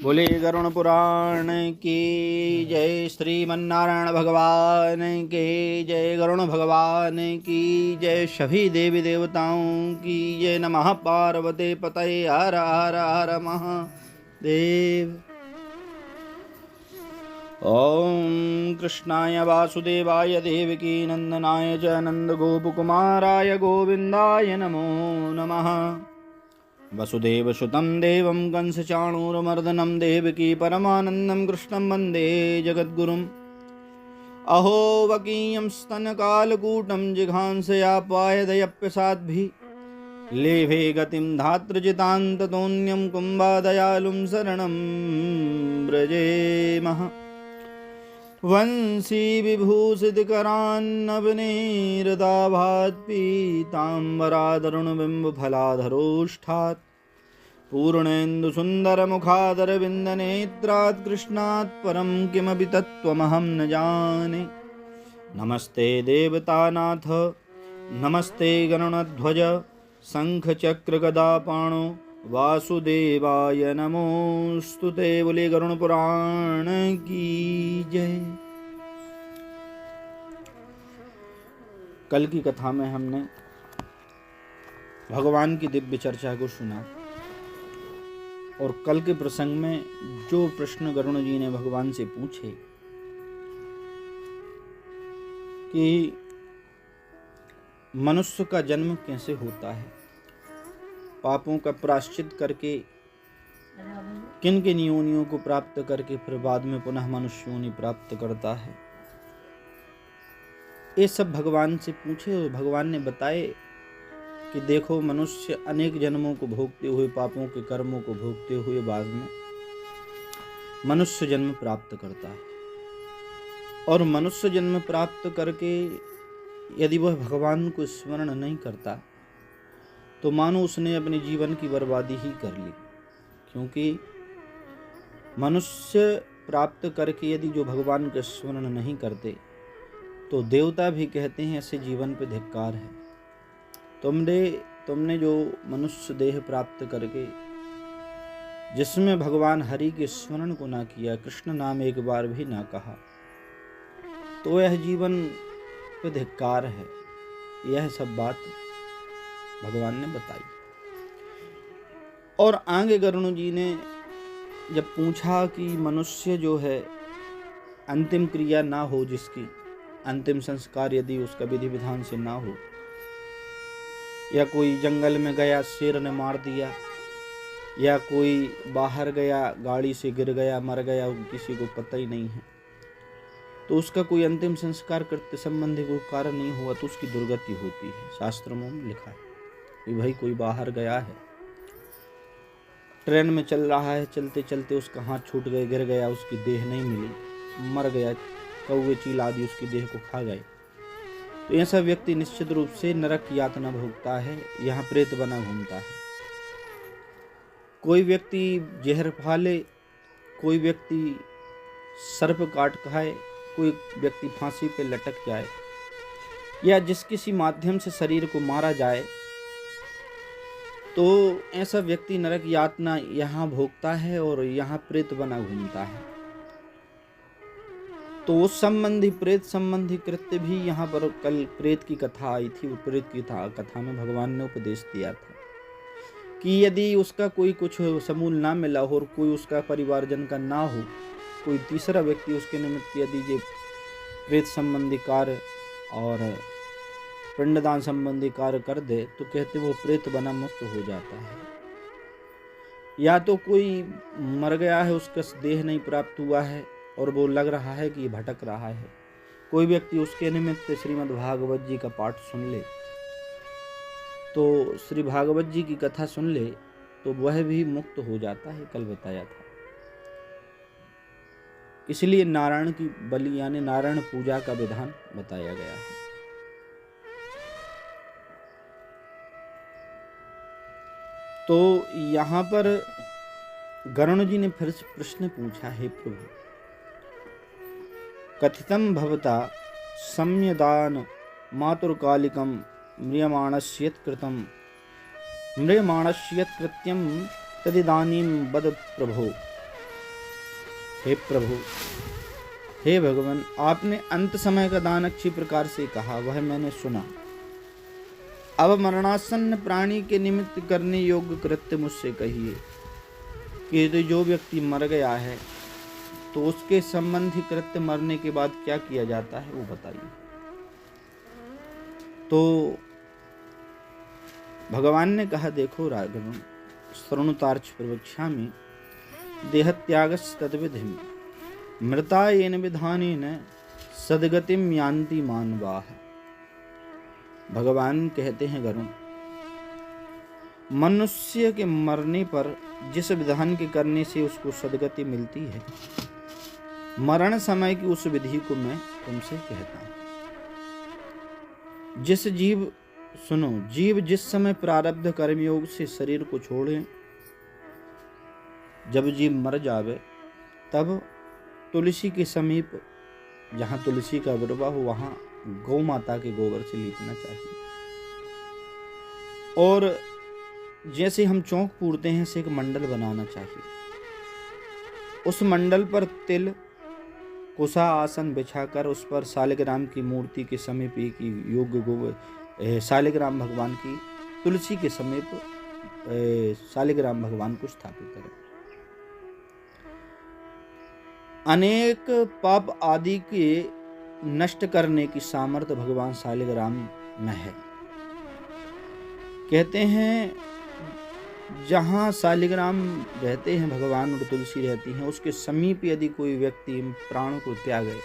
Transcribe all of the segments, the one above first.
बोले गरुण पुराण की जय। श्रीमन्नारायण भगवान की जय। गरुण भगवान की जय। सभी देवी देवताओं की जय। नमः पार्वती पतये हर हर हर महादेव। ओम कृष्णाय वासुदेवाय देवकी नंदनाय च नंदगोपकुमाराय गोविंदाय नमो नमः। वसुदेवसुतं देवं कंसचाणूरमर्दनं देवकी परमानन्दं कृष्णं वन्दे जगद्गुरुम्। अहो वकीयं स्तनकालकूटं जिघांसयापायदयप्यसाद्भिः लेभे गतिं धातृजितान्ततोऽन्यं कुम्भादयालुं शरणं व्रजेमः। वंशी विभूषितकरान्नवनीरदाभात् पीताम्बरादरुणबिम्बफलाधरोष्ठात् पूर्णेन्दुसुन्दरमुखादरविन्दनेत्रात् कृष्णात् परं किमपि तत्त्वमहं न जाने। नमस्ते देवतानाथ नमस्ते गरुणध्वज शङ्खचक्रगदापाणो वासुदेवाय नमोस्तुते। बोले गरुण पुराण की जय। कल की कथा में हमने भगवान की दिव्य चर्चा को सुना और कल के प्रसंग में जो प्रश्न गरुण जी ने भगवान से पूछे कि मनुष्य का जन्म कैसे होता है, पापों का प्रायश्चित करके किन किन योनियों को प्राप्त करके फिर बाद में पुनः मनुष्य योनि प्राप्त करता है, ये सब भगवान से पूछे और भगवान ने बताए कि देखो मनुष्य अनेक जन्मों को भोगते हुए, पापों के कर्मों को भोगते हुए बाद में मनुष्य जन्म प्राप्त करता है। और मनुष्य जन्म प्राप्त करके यदि वह भगवान को स्मरण नहीं करता तो मानो उसने अपने जीवन की बर्बादी ही कर ली। क्योंकि मनुष्य प्राप्त करके यदि जो भगवान का स्मरण नहीं करते तो देवता भी कहते हैं ऐसे जीवन पे धिक्कार है। तुमने जो मनुष्य देह प्राप्त करके जिसमें भगवान हरि के स्मरण को ना किया, कृष्ण नाम एक बार भी ना कहा, तो यह जीवन पे धिक्कार है। यह सब बात भगवान ने बताई। और आगे गरुण जी ने जब पूछा कि मनुष्य जो है अंतिम क्रिया ना हो, जिसकी अंतिम संस्कार यदि उसका विधि विधान से ना हो, या कोई जंगल में गया शेर ने मार दिया, या कोई बाहर गया गाड़ी से गिर गया मर गया, किसी को पता ही नहीं है, तो उसका कोई अंतिम संस्कार करते संबंधी कोई कारण नहीं हुआ तो उसकी दुर्गति होती है। शास्त्रों में लिखा है कि भाई कोई बाहर गया है, ट्रेन में चल रहा है, चलते चलते उसका हाथ छूट गए, गिर गया, उसकी देह नहीं मिली, मर गया, कौवे चील आदि उसकी देह को खा गए, तो ऐसा व्यक्ति निश्चित रूप से नरक यातना भोगता है, यहाँ प्रेत बना घूमता है। कोई व्यक्ति जहर खा ले, कोई व्यक्ति सर्प काट खाए, कोई व्यक्ति फांसी पे लटक जाए, या जिस किसी माध्यम से शरीर को मारा जाए, तो ऐसा व्यक्ति नरक यातना यहाँ भोगता है और यहाँ प्रेत बना घूमता है। तो उस संबंधी प्रेत संबंधी कृत्य भी यहाँ पर कल प्रेत की कथा आई थी। वो प्रेत की कथा में भगवान ने उपदेश दिया था कि यदि उसका कोई कुछ समूल ना मिला हो और कोई उसका परिवारजन का ना हो, कोई तीसरा व्यक्ति उसके निमित्त यदि ये प्रेत संबंधी कार्य और पिंडदान संबंधी कार्य कर दे तो कहते वो प्रेत बना मुक्त हो जाता है। या तो कोई मर गया है, उसका देह नहीं प्राप्त हुआ है और वो लग रहा है कि भटक रहा है, कोई व्यक्ति उसके निमित्त श्रीमद् भागवत जी का पाठ सुन ले, तो श्री भागवत जी की कथा सुन ले तो वह भी मुक्त हो जाता है, कल बताया था। इसलिए नारायण की बलि यानी नारायण पूजा का विधान बताया गया है। तो यहाँ पर गरुण जी ने फिर प्रश्न पूछा, हे प्रभु, कथितं भवता सम्यदान मातुर्कालिकं म्रियमाणस्य कृत्यं तदिदानीं वद प्रभो। हे प्रभु, हे भगवान, आपने अंत समय का दान अच्छी प्रकार से कहा, वह मैंने सुना। अब मरणासन्न प्राणी के निमित्त करने योग्य कृत्य मुझसे कहिए कि यदि जो व्यक्ति मर गया है तो उसके संबंधी कृत्य मरने के बाद क्या किया जाता है, वो बताइए। तो भगवान ने कहा, देखो राघव, शृणुतार्च प्रवक्ष्यामि देहत्यागस्य तद्विधिम् मृता येन विधानेन सद्गतिम यान्ति मानवाः। भगवान कहते हैं, गरुण, मनुष्य के मरने पर जिस विधान के करने से उसको सद्गति मिलती है, मरण समय की उस विधि को मैं तुमसे कहता हूं। जिस जीव सुनो, जीव जिस समय प्रारब्ध कर्मयोग से शरीर को छोड़े, जब जीव मर जावे, तब तुलसी के समीप जहाँ तुलसी का विरवा हो, वहाँ गौ माता के गोबर से लीपना चाहिए। और जैसे हम चौक पूरते हैं, से एक मंडल बनाना चाहिए। उस मंडल पर तिल, कुसा आसन बिछाकर उस पर शालिग्राम की मूर्ति के समीप एक योग्य गोबर, शालिग्राम भगवान की तुलसी के समीप शालिग्राम भगवान को स्थापित करें। अनेक पाप आदि के नष्ट करने की सामर्थ्य भगवान शालिग्राम में है। कहते हैं, जहाँ शालिग्राम रहते हैं भगवान और तुलसी रहती हैं, उसके समीप यदि कोई व्यक्ति प्राण को त्यागे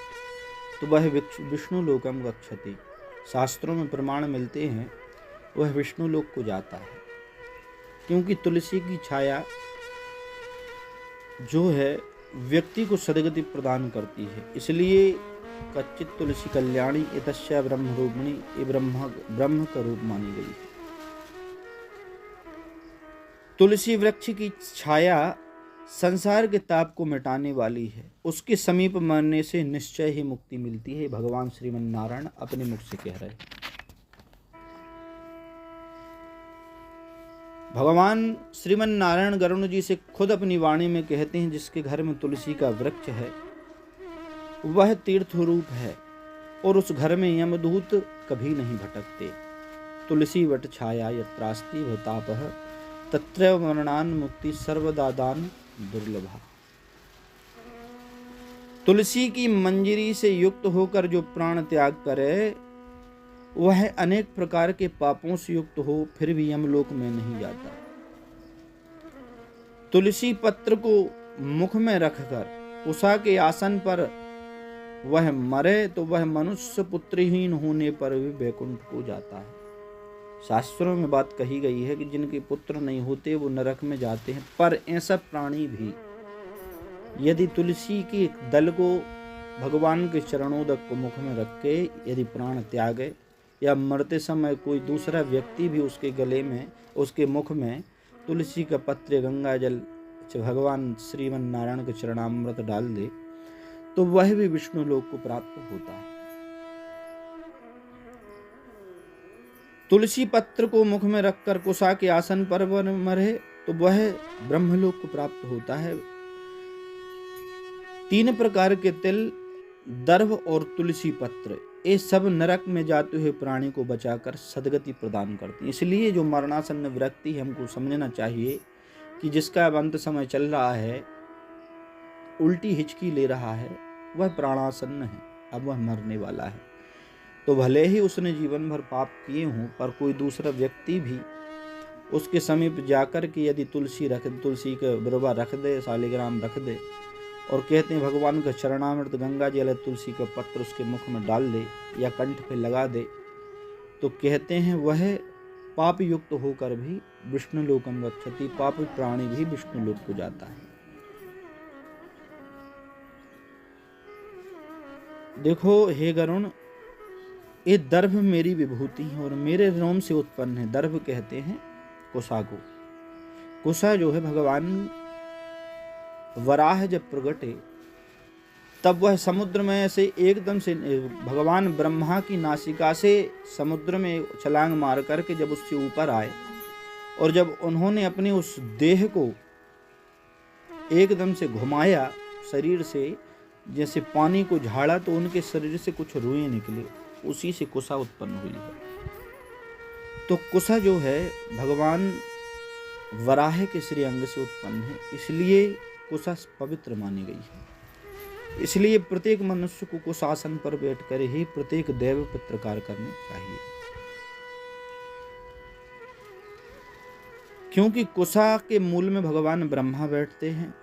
तो वह विष्णु लोकम गच्छति। शास्त्रों में प्रमाण मिलते हैं, वह विष्णु लोक को जाता है, क्योंकि तुलसी की छाया जो है व्यक्ति को सद्गति प्रदान करती है। इसलिए कच्चित तुलसी कल्याणी इतस्या ब्रह्म रूपिणी, ये ब्रह्म का रूप मानी गई है। तुलसी वृक्ष की छाया संसार के ताप को मिटाने वाली है। उसके समीप मरने से निश्चय ही मुक्ति मिलती है। भगवान श्रीमन नारायण अपने मुख से कह रहे हैं। भगवान श्रीमन नारायण गरुण जी से खुद अपनी वाणी में कहते हैं, जिसके घर में तुलसी का वृक्ष है वह तीर्थ रूप है और उस घर में यमदूत कभी नहीं भटकते। तुलसी वट छाया यत्रास्ति भतापः तत्र मरणान मुक्ति सर्वदादान दुर्लभा। तुलसी की मंजरी से युक्त होकर जो प्राण त्याग करे, वह अनेक प्रकार के पापों से युक्त हो फिर भी यमलोक में नहीं जाता। तुलसी पत्र को मुख में रखकर उषा के आसन पर वह मरे तो वह मनुष्य पुत्रहीन होने पर भी वैकुंठ को जाता है। शास्त्रों में बात कही गई है कि जिनके पुत्र नहीं होते वो नरक में जाते हैं, पर ऐसा प्राणी भी यदि तुलसी के दल को भगवान के चरणोदक को मुख में रख के यदि प्राण त्यागे, या मरते समय कोई दूसरा व्यक्ति भी उसके गले में, उसके मुख में तुलसी का पत्र, गंगा जल, भगवान श्रीमन नारायण के चरणामृत डाल दे, तो वह भी विष्णु लोक को प्राप्त होता है। तुलसी पत्र को मुख में रखकर कुशा के आसन पर मरे तो वह ब्रह्मलोक को प्राप्त होता है। 3 प्रकार के तिल, दर्भ और तुलसी पत्र, ये सब नरक में जाते हुए प्राणी को बचाकर सद्गति प्रदान करती है। इसलिए जो मरणासन्न व्यक्ति हमको समझना चाहिए कि जिसका अब अंत समय चल रहा है, उल्टी हिचकी ले रहा है, वह प्राणासन्न है, अब वह मरने वाला है। तो भले ही उसने जीवन भर पाप किए हों, पर कोई दूसरा व्यक्ति भी उसके समीप जाकर के यदि तुलसी का बिरवा रख दे, शालिग्राम रख दे, और कहते हैं भगवान का चरणामृत, गंगा जल, तुलसी का पत्र उसके मुख में डाल दे या कंठ पे लगा दे, तो कहते हैं वह पाप युक्त होकर भी विष्णु लोकम गच्छति, पापी प्राणी भी विष्णु लोक को जाता है। देखो हे गरुण, ये दर्भ मेरी विभूति है और मेरे रोम से उत्पन्न है। दर्भ कहते हैं कुशा को। कुशा जो है भगवान वराह जब प्रगटे तब वह समुद्र में से एकदम से भगवान ब्रह्मा की नासिका से समुद्र में छलांग मार करके जब उससे ऊपर आए और जब उन्होंने अपने उस देह को एकदम से घुमाया शरीर से जैसे पानी को झाड़ा तो उनके शरीर से कुछ रुएं निकले, उसी से कुसा उत्पन्न हुई है। तो कुसा जो है भगवान वराह के श्री अंग से उत्पन्न है, इसलिए कुसा पवित्र मानी गई है। इसलिए प्रत्येक मनुष्य को कुशासन पर बैठकर ही प्रत्येक दैव पितृकार करने चाहिए, क्योंकि कुसा के मूल में भगवान ब्रह्मा बैठते हैं,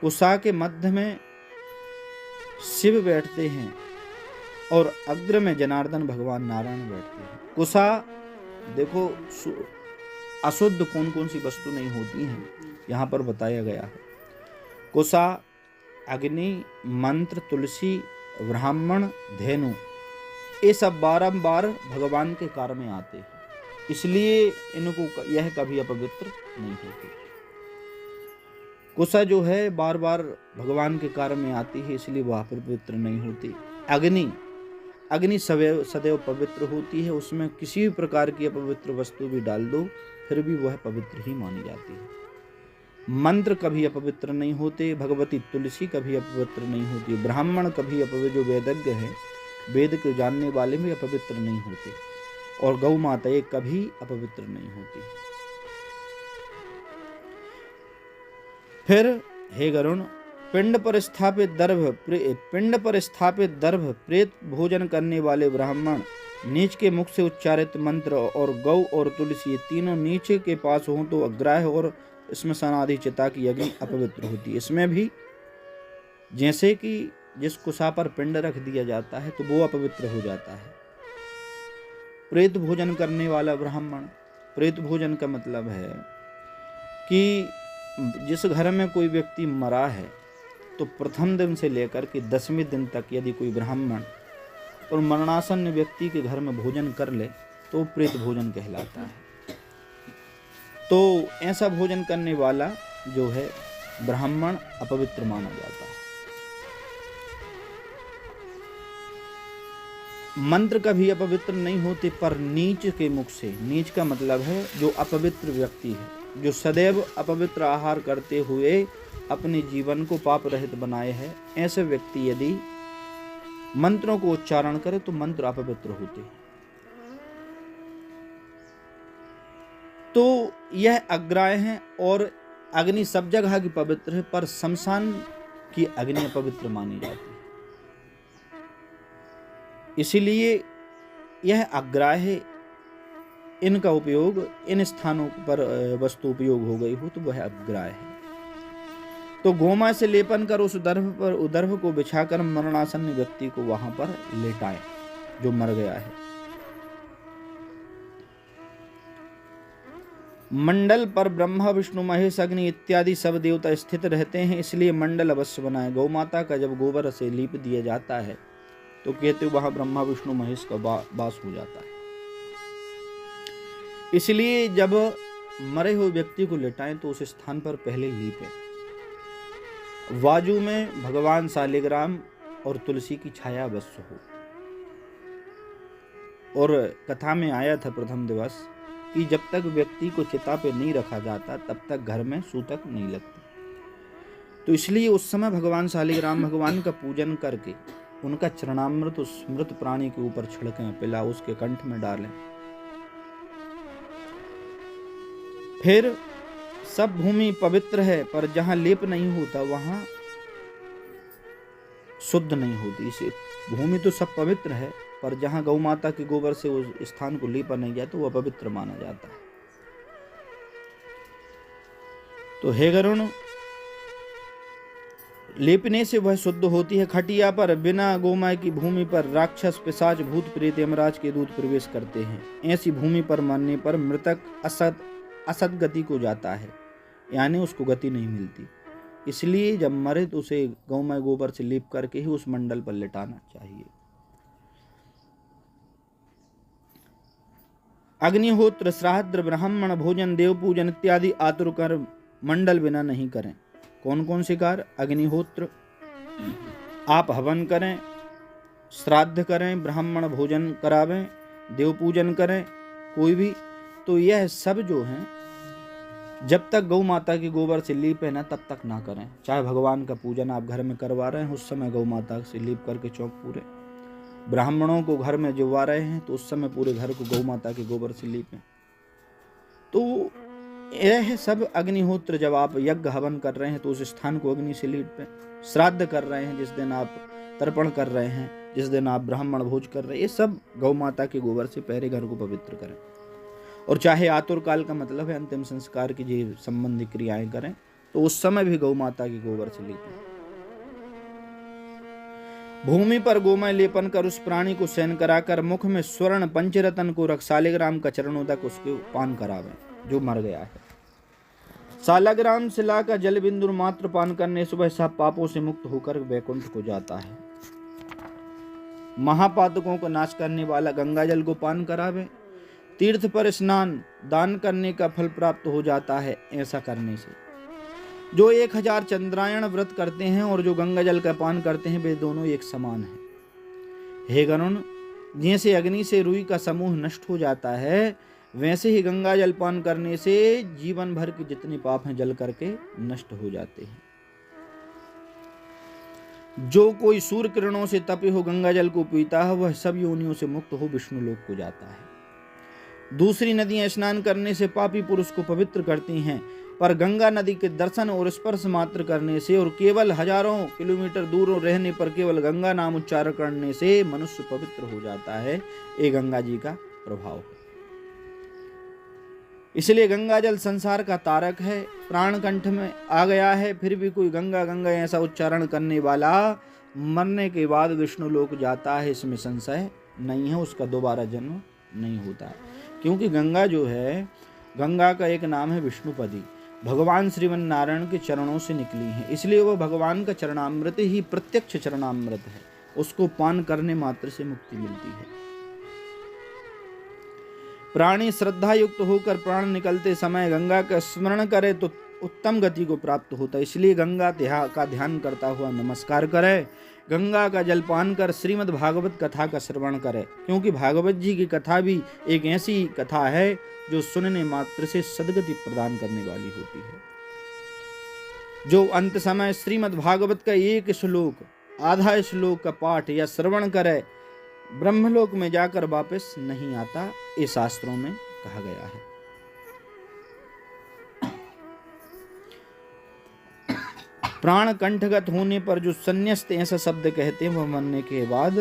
कुसा के मध्य में शिव बैठते हैं और अग्र में जनार्दन भगवान नारायण बैठते हैं। कुसा देखो अशुद्ध कौन कौन सी वस्तु नहीं होती हैं, यहाँ पर बताया गया है। कुसा, अग्नि, मंत्र, तुलसी, ब्राह्मण, धेनु, ये सब बारंबार भगवान के कार्य में आते हैं, इसलिए इनको यह कभी अपवित्र नहीं होते। कुसा जो है बार बार भगवान के कार्य में आती है, इसलिए वह पवित्र नहीं होती। अग्नि सदैव पवित्र होती है, उसमें किसी भी प्रकार की अपवित्र वस्तु भी डाल दो फिर भी वह पवित्र ही मानी जाती है। मंत्र कभी अपवित्र नहीं होते, भगवती तुलसी कभी अपवित्र नहीं होती, ब्राह्मण कभी अपवित्र, जो वेदज्ञ हैं वेद को जानने वाले भी अपवित्र नहीं होते, और गौ माता एक कभी अपवित्र नहीं होती। फिर हे गरुण, पिंड पर स्थापित दर्भ प्रेत भोजन करने वाले ब्राह्मण, नीच के मुख से उच्चारित मंत्र और गौ और तुलसी, ये तीनों नीचे के पास हो तो अग्राह्य और श्मशान आदि चिता की अग्नि अपवित्र होती है। इसमें भी जैसे कि जिस कुसा पर पिंड रख दिया जाता है तो वो अपवित्र हो जाता है। प्रेत भोजन करने वाला ब्राह्मण, प्रेत भोजन का मतलब है कि जिस घर में कोई व्यक्ति मरा है तो प्रथम दिन से लेकर के 10वें दिन तक यदि कोई ब्राह्मण और मरणासन्न व्यक्ति के घर में भोजन कर ले तो प्रेत भोजन कहलाता है। तो ऐसा भोजन करने वाला जो है ब्राह्मण अपवित्र माना जाता है। मंत्र कभी अपवित्र नहीं होते, पर नीच के मुख से, नीच का मतलब है जो अपवित्र व्यक्ति है, जो सदैव अपवित्र आहार करते हुए अपने जीवन को पाप रहित बनाए है, ऐसे व्यक्ति यदि मंत्रों को उच्चारण करे तो मंत्र अपवित्र होते हैं। तो यह अग्राह्य है और अग्नि सब जगह की पवित्र है, पर शमशान की अग्नि अपवित्र मानी जाती है। इसीलिए यह अग्राह्य, इनका उपयोग इन स्थानों पर वस्तु उपयोग हो गई हो तो वह अग्राह्य है। तो गोमा से लेपन कर उस दर्भ को बिछाकर मरणासन्न व्यक्ति को वहां पर लेटाएं जो मर गया है। मंडल पर ब्रह्मा विष्णु महेश अग्नि इत्यादि सब देवता स्थित रहते हैं, इसलिए मंडल अवश्य बनाए। गौ माता का जब गोबर से लीप दिया जाता है तो कहते वहां ब्रह्मा विष्णु महेश का वास हो जाता है। इसलिए जब मरे हुए व्यक्ति को लेटाएं तो उस स्थान पर पहले लीपें। वाजू में भगवान शालिग्राम और तुलसी की छाया अवश्य हो। और कथा में आया था प्रथम दिवस कि जब तक व्यक्ति को चिता पे नहीं रखा जाता तब तक घर में सूतक नहीं लगती। तो इसलिए उस समय भगवान शालिग्राम भगवान का पूजन करके उनका चरणामृत उस मृत प्राणी के ऊपर छिड़कें, पिला उसके कंठ में डालें। फिर सब भूमि पवित्र है, पर जहां लेप नहीं होता वहां शुद्ध नहीं होती। इसे भूमि तो सब पवित्र है, पर जहां गौ माता के गोबर से उस स्थान को लेपा नहीं जाए तो वह पवित्र माना जाता है। तो हे गरुण, लेपने से वह शुद्ध होती है। खटिया पर बिना गोमाय की भूमि पर राक्षस, पिशाच, भूत प्रेत, यमराज के दूत प्रवेश करते हैं। ऐसी भूमि पर मरने पर मृतक असद गति को जाता है, यानी उसको गति नहीं मिलती। इसलिए जब मरे तो उसे गौमय गोबर से लेप करके ही उस मंडल पर लेटाना चाहिए। अग्निहोत्र, श्राद्ध, ब्राह्मण भोजन, देव पूजन इत्यादि आतुर कर मंडल बिना नहीं करें। कौन कौन से कार्य? अग्निहोत्र आप हवन करें, श्राद्ध करें, ब्राह्मण भोजन करावें, देव पूजन करें कोई भी, तो यह सब जो हैं जब तक गौ माता की गोबर से लीप है ना तब तक ना करें। चाहे भगवान का पूजन आप घर में करवा रहे हैं उस समय गौ माता से लीप करके चौक पूरे, ब्राह्मणों को घर में जुड़वा रहे हैं तो उस समय पूरे घर को गौ माता के गोबर से लीपें। तो यह सब अग्निहोत्र, जब आप यज्ञ हवन कर रहे हैं तो उस स्थान को अग्नि से लीपें। श्राद्ध कर रहे हैं, जिस दिन आप तर्पण कर रहे हैं, जिस दिन आप ब्राह्मण भोज कर रहे हैं, ये सब गौ माता के गोबर से पहले घर को पवित्र करें। और चाहे आतुर काल का मतलब है अंतिम संस्कार की जो संबंधी क्रियाएं करें तो उस समय भी गौ माता की गोबर से लीपें। भूमि पर गोमय लेपन कर उस प्राणी को शयन कराकर मुख में स्वर्ण पंचरत्न को रख सालिग्राम का चरणोदक उसके पान करावें जो मर गया है। सालग्राम शिला का जल बिंदु मात्र पान करने से वह सब पापों से मुक्त होकर वैकुंठ को जाता है। महापातकों को नाश करने वाला गंगा जल को पान करावे। तीर्थ पर स्नान दान करने का फल प्राप्त हो जाता है ऐसा करने से। जो 1000 चंद्रायण व्रत करते हैं और जो गंगा जल का पान करते हैं वे दोनों एक समान हैं। हे गरुण, जैसे अग्नि से रुई का समूह नष्ट हो जाता है वैसे ही गंगा जल पान करने से जीवन भर के जितने पाप हैं जल करके नष्ट हो जाते हैं। जो कोई सूर्य किरणों से तपे हो गंगा जल को पीता है वह सब योनियों से मुक्त हो विष्णु लोक को जाता है। दूसरी नदियां स्नान करने से पापी पुरुष को पवित्र करती हैं, पर गंगा नदी के दर्शन और स्पर्श मात्र करने से और केवल हजारों किलोमीटर दूर रहने पर केवल गंगा नाम उच्चारण करने से मनुष्य पवित्र हो जाता है। ये गंगा जी का प्रभाव है। इसलिए गंगा जल संसार का तारक है। प्राण कंठ में आ गया है फिर भी कोई गंगा गंगा ऐसा उच्चारण करने वाला मरने के बाद विष्णु लोक जाता है, इसमें संशय नहीं है, उसका दोबारा जन्म नहीं होता है। क्योंकि गंगा जो है, गंगा का एक नाम है विष्णुपदी, भगवान श्रीमन नारायण के चरणों से निकली है, इसलिए वह भगवान का चरणामृत ही प्रत्यक्ष चरणामृत है। उसको पान करने मात्र से मुक्ति मिलती है। प्राणी श्रद्धा युक्त होकर प्राण निकलते समय गंगा का स्मरण करे तो उत्तम गति को प्राप्त होता है। इसलिए गंगा का ध्यान करता हुआ नमस्कार करे, गंगा का जल पान कर श्रीमद् भागवत कथा का श्रवण करे, क्योंकि भागवत जी की कथा भी एक ऐसी कथा है जो सुनने मात्र से सद्गति प्रदान करने वाली होती है। जो अंत समय श्रीमद् भागवत का एक श्लोक, आधा श्लोक का पाठ या श्रवण करे ब्रह्मलोक में जाकर वापस नहीं आता, ये शास्त्रों में कहा गया है। प्राण कंठगत होने पर जो संन्यास्त ऐसा शब्द कहते हैं वह मरने के बाद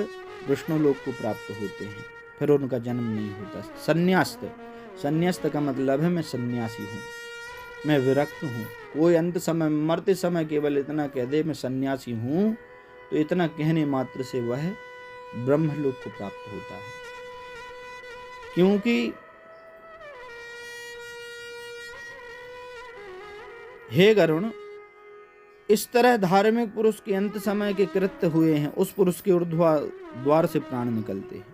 विष्णु लोक को प्राप्त होते हैं, फिर उनका जन्म नहीं होता। संन्यास्त, संन्यास्त का मतलब है मैं सन्यासी हूँ, मैं विरक्त हूँ। कोई अंत समय मरते समय केवल इतना कह दे मैं सन्यासी हूँ तो इतना कहने मात्र से वह ब्रह्मलोक को प्राप्त होता है। क्योंकि हे गरुण, इस तरह धार्मिक पुरुष के अंत समय के कृत्य हुए हैं, उस पुरुष के ऊर्ध्वाद्वार से प्राण निकलते हैं।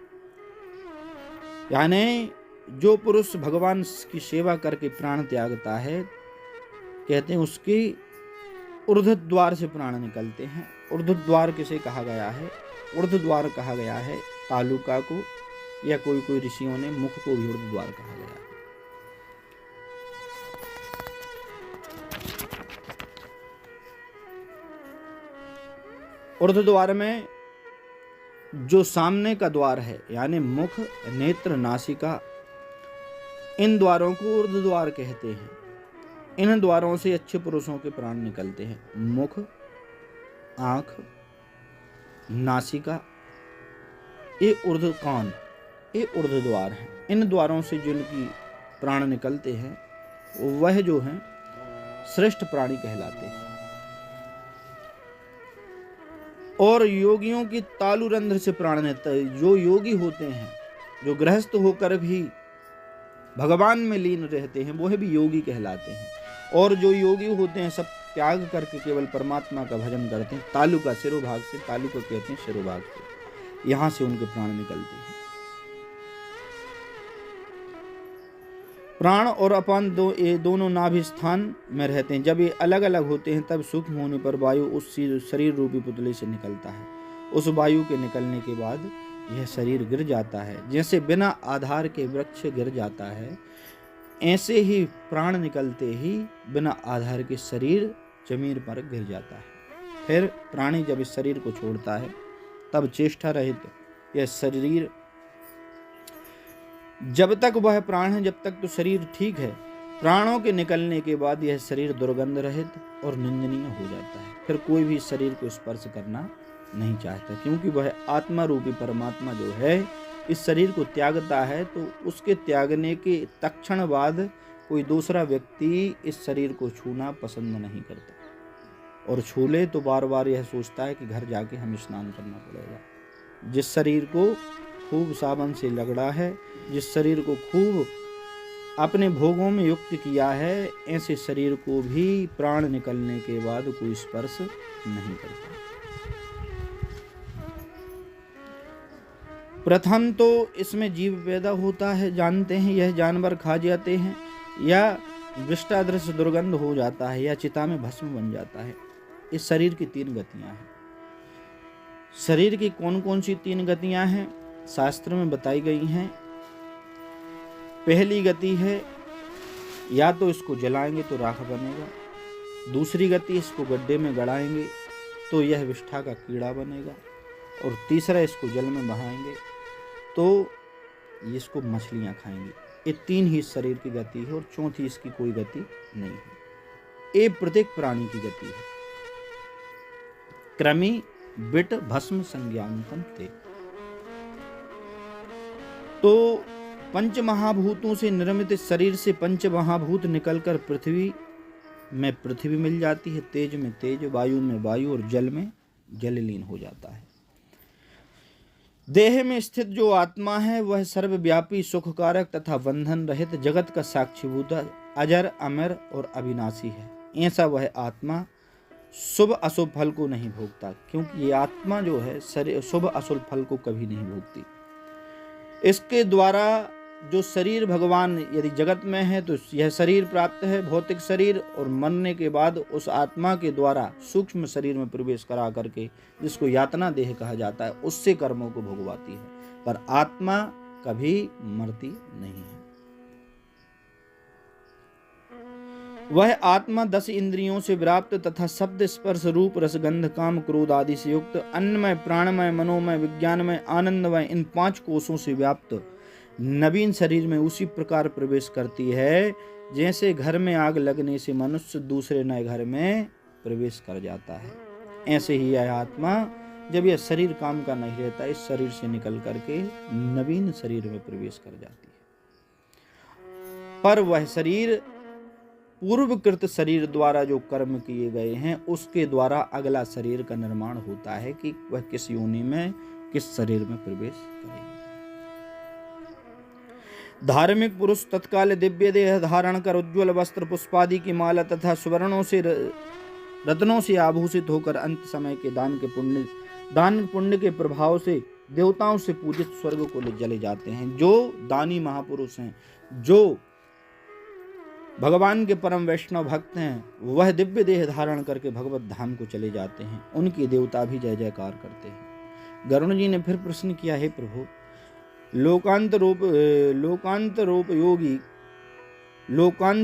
यानी जो पुरुष भगवान की सेवा करके प्राण त्यागता है, कहते हैं उसके ऊर्ध्वद्वार से प्राण निकलते हैं। ऊर्ध्वद्वार किसे कहा गया है? ऊर्ध्वद्वार कहा गया है तालुका को, या कोई ऋषियों ने मुख को भी ऊर्ध्वद्वार कहा गया है। ऊर्ध्वद्वार में जो सामने का द्वार है यानी मुख, नेत्र, नासिका, इन द्वारों को ऊर्ध्वद्वार कहते हैं। इन द्वारों से अच्छे पुरुषों के प्राण निकलते हैं। मुख, आंख, नासिका, ये ऊर्ध्व कान, ये ऊर्ध्वद्वार हैं। इन द्वारों से जिनकी प्राण निकलते हैं वह जो हैं श्रेष्ठ प्राणी कहलाते हैं। और योगियों की तालु रंध्र से प्राण निकलता है। जो योगी होते हैं, जो गृहस्थ होकर भी भगवान में लीन रहते हैं, वो भी योगी कहलाते हैं। और जो योगी होते हैं सब त्याग करके केवल परमात्मा का भजन करते हैं। तालु का शिरोभाग से, तालु को कहते हैं शिरोभाग से, यहां से उनके प्राण निकलते हैं। प्राण और अपान ये दोनों नाभि स्थान में रहते हैं। जब ये अलग अलग होते हैं तब सूक्ष्म होने पर वायु उस शरीर रूपी पुतले से निकलता है। उस वायु के निकलने के बाद यह शरीर गिर जाता है, जैसे बिना आधार के वृक्ष गिर जाता है। ऐसे ही प्राण निकलते ही बिना आधार के शरीर जमीन पर गिर जाता है। फिर प्राणी जब इस शरीर को छोड़ता है तब चेष्टा रहित यह शरीर, जब तक वह प्राण है जब तक तो शरीर ठीक है, प्राणों के निकलने के बाद यह शरीर दुर्गंध रहित और निंदनीय हो जाता है। फिर कोई भी शरीर को स्पर्श करना नहीं चाहता, क्योंकि वह आत्मा रूपी परमात्मा जो है इस शरीर को त्यागता है, तो उसके त्यागने के तत्क्षण बाद कोई दूसरा व्यक्ति इस शरीर को छूना पसंद नहीं करता, और छू ले तो बार बार यह सोचता है कि घर जाके हमें स्नान करना पड़ेगा। जिस शरीर को खूब साबुन से रगड़ा है, जिस शरीर को खूब अपने भोगों में युक्त किया है, ऐसे शरीर को भी प्राण निकलने के बाद कोई स्पर्श नहीं करता। प्रथम तो इसमें जीव पैदा होता है, जानते हैं, यह जानवर खा जाते हैं, या दृष्टादृश्य दुर्गंध हो जाता है, या चिता में भस्म बन जाता है। इस शरीर की 3 गतियां हैं। शरीर की कौन कौन सी 3 गतियां हैं शास्त्र में बताई गई हैं। पहली गति है, या तो इसको जलाएंगे तो राख बनेगा। दूसरी गति, इसको गड्ढे में गड़ाएंगे तो यह विष्ठा का कीड़ा बनेगा। और तीसरा, इसको जल में बहाएंगे तो इसको मछलियां खाएंगी। ये 3 ही शरीर की गति है, और चौथी इसकी कोई गति नहीं है। ये प्रत्येक प्राणी की गति है। क्रमी बिट भस्म संज्ञानकम ते। तो पंच महाभूतों से निर्मित शरीर से पंच महाभूत निकलकर पृथ्वी में पृथ्वी मिल जाती है, तेज में तेज, वायु में वायु, और जल में जल लीन हो जाता है। देह में स्थित जो आत्मा है वह सर्वव्यापी, सुखकारक तथा बंधन रहित, जगत का साक्षीभूत, अजर, अमर और अविनाशी है। ऐसा वह आत्मा शुभ अशुभ फल को नहीं भोगता, क्योंकि ये आत्मा जो है शुभ अशुभ फल को कभी नहीं भोगती। इसके द्वारा जो शरीर भगवान यदि जगत में है तो यह शरीर प्राप्त है, भौतिक शरीर, और मरने के बाद उस आत्मा के द्वारा सूक्ष्म शरीर में प्रवेश करा करके, जिसको यातना देह कहा जाता है, उससे कर्मों को भोगवाती है। पर आत्मा कभी मरती नहीं है। वह आत्मा 10 इंद्रियों से व्याप्त तथा शब्द, स्पर्श, रूप, रसगंध, काम, क्रोध आदि से युक्त, अन्नमय, प्राणमय, मनोमय, विज्ञानमय, आनंदमय, इन 5 कोशों से व्याप्त नवीन शरीर में उसी प्रकार प्रवेश करती है जैसे घर में आग लगने से मनुष्य दूसरे नए घर में प्रवेश कर जाता है। ऐसे ही यह आत्मा जब यह शरीर काम का नहीं रहता, इस शरीर से निकल करके नवीन शरीर में प्रवेश कर जाती है। पर वह शरीर पूर्वकृत शरीर द्वारा जो कर्म किए गए हैं उसके द्वारा अगला शरीर का निर्माण होता है कि वह किस योनि में, किस शरीर में प्रवेश करेगा। धार्मिक पुरुष तत्काल दिव्य देह धारण कर उज्ज्वल वस्त्र, पुष्पादि की माला तथा सुवर्णों से, रत्नों से आभूषित होकर अंत समय के दान पुण्य के प्रभाव से देवताओं से पूजित स्वर्ग को ले चले जाते हैं। जो दानी महापुरुष हैं, जो भगवान के परम वैष्णव भक्त हैं, वह दिव्य देह धारण करके भगवत धाम को चले जाते हैं। उनकी देवता भी जय जयकार करते हैं। गरुण जी ने फिर प्रश्न किया, हे प्रभु, लोकांतर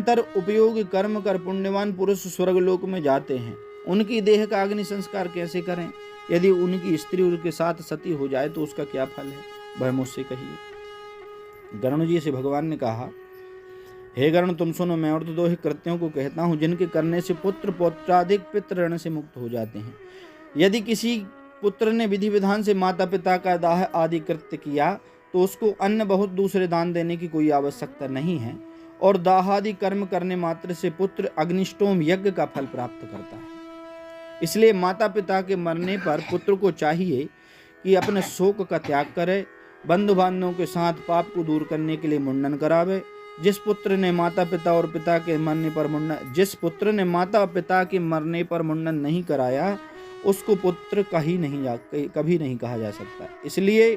उपयोगी कर्म कर पुण्यवान पुरुष स्वर्ग लोक में जाते हैं, उनकी देह का अग्नि संस्कार कैसे करें? यदि उनकी स्त्री उनके साथ सती हो जाए तो उसका क्या फल है? वह मुझसे कहिए। गरुण जी से भगवान ने कहा, हे गरुण, तुम सुनो, मैं औरतोदोहिक कृत्यों को कहता हूँ जिनके करने से पुत्र पौत्राधिक पितृ ऋण से मुक्त हो जाते हैं। यदि किसी पुत्र ने विधि विधान से माता पिता का दाह आदि कृत्य किया तो उसको अन्य बहुत दूसरे दान देने की कोई आवश्यकता नहीं है, और दाहादि कर्म करने मात्र से पुत्र अग्निष्टोम यज्ञ का फल प्राप्त करता है। इसलिए माता पिता के मरने पर पुत्र को चाहिए कि अपने शोक का त्याग करे, बंधु बांधवों के साथ पाप को दूर करने के लिए मुंडन करावे। जिस पुत्र ने माता पिता के मरने पर मुंडन नहीं कराया उसको पुत्र कभी नहीं कहा जा सकता। इसलिए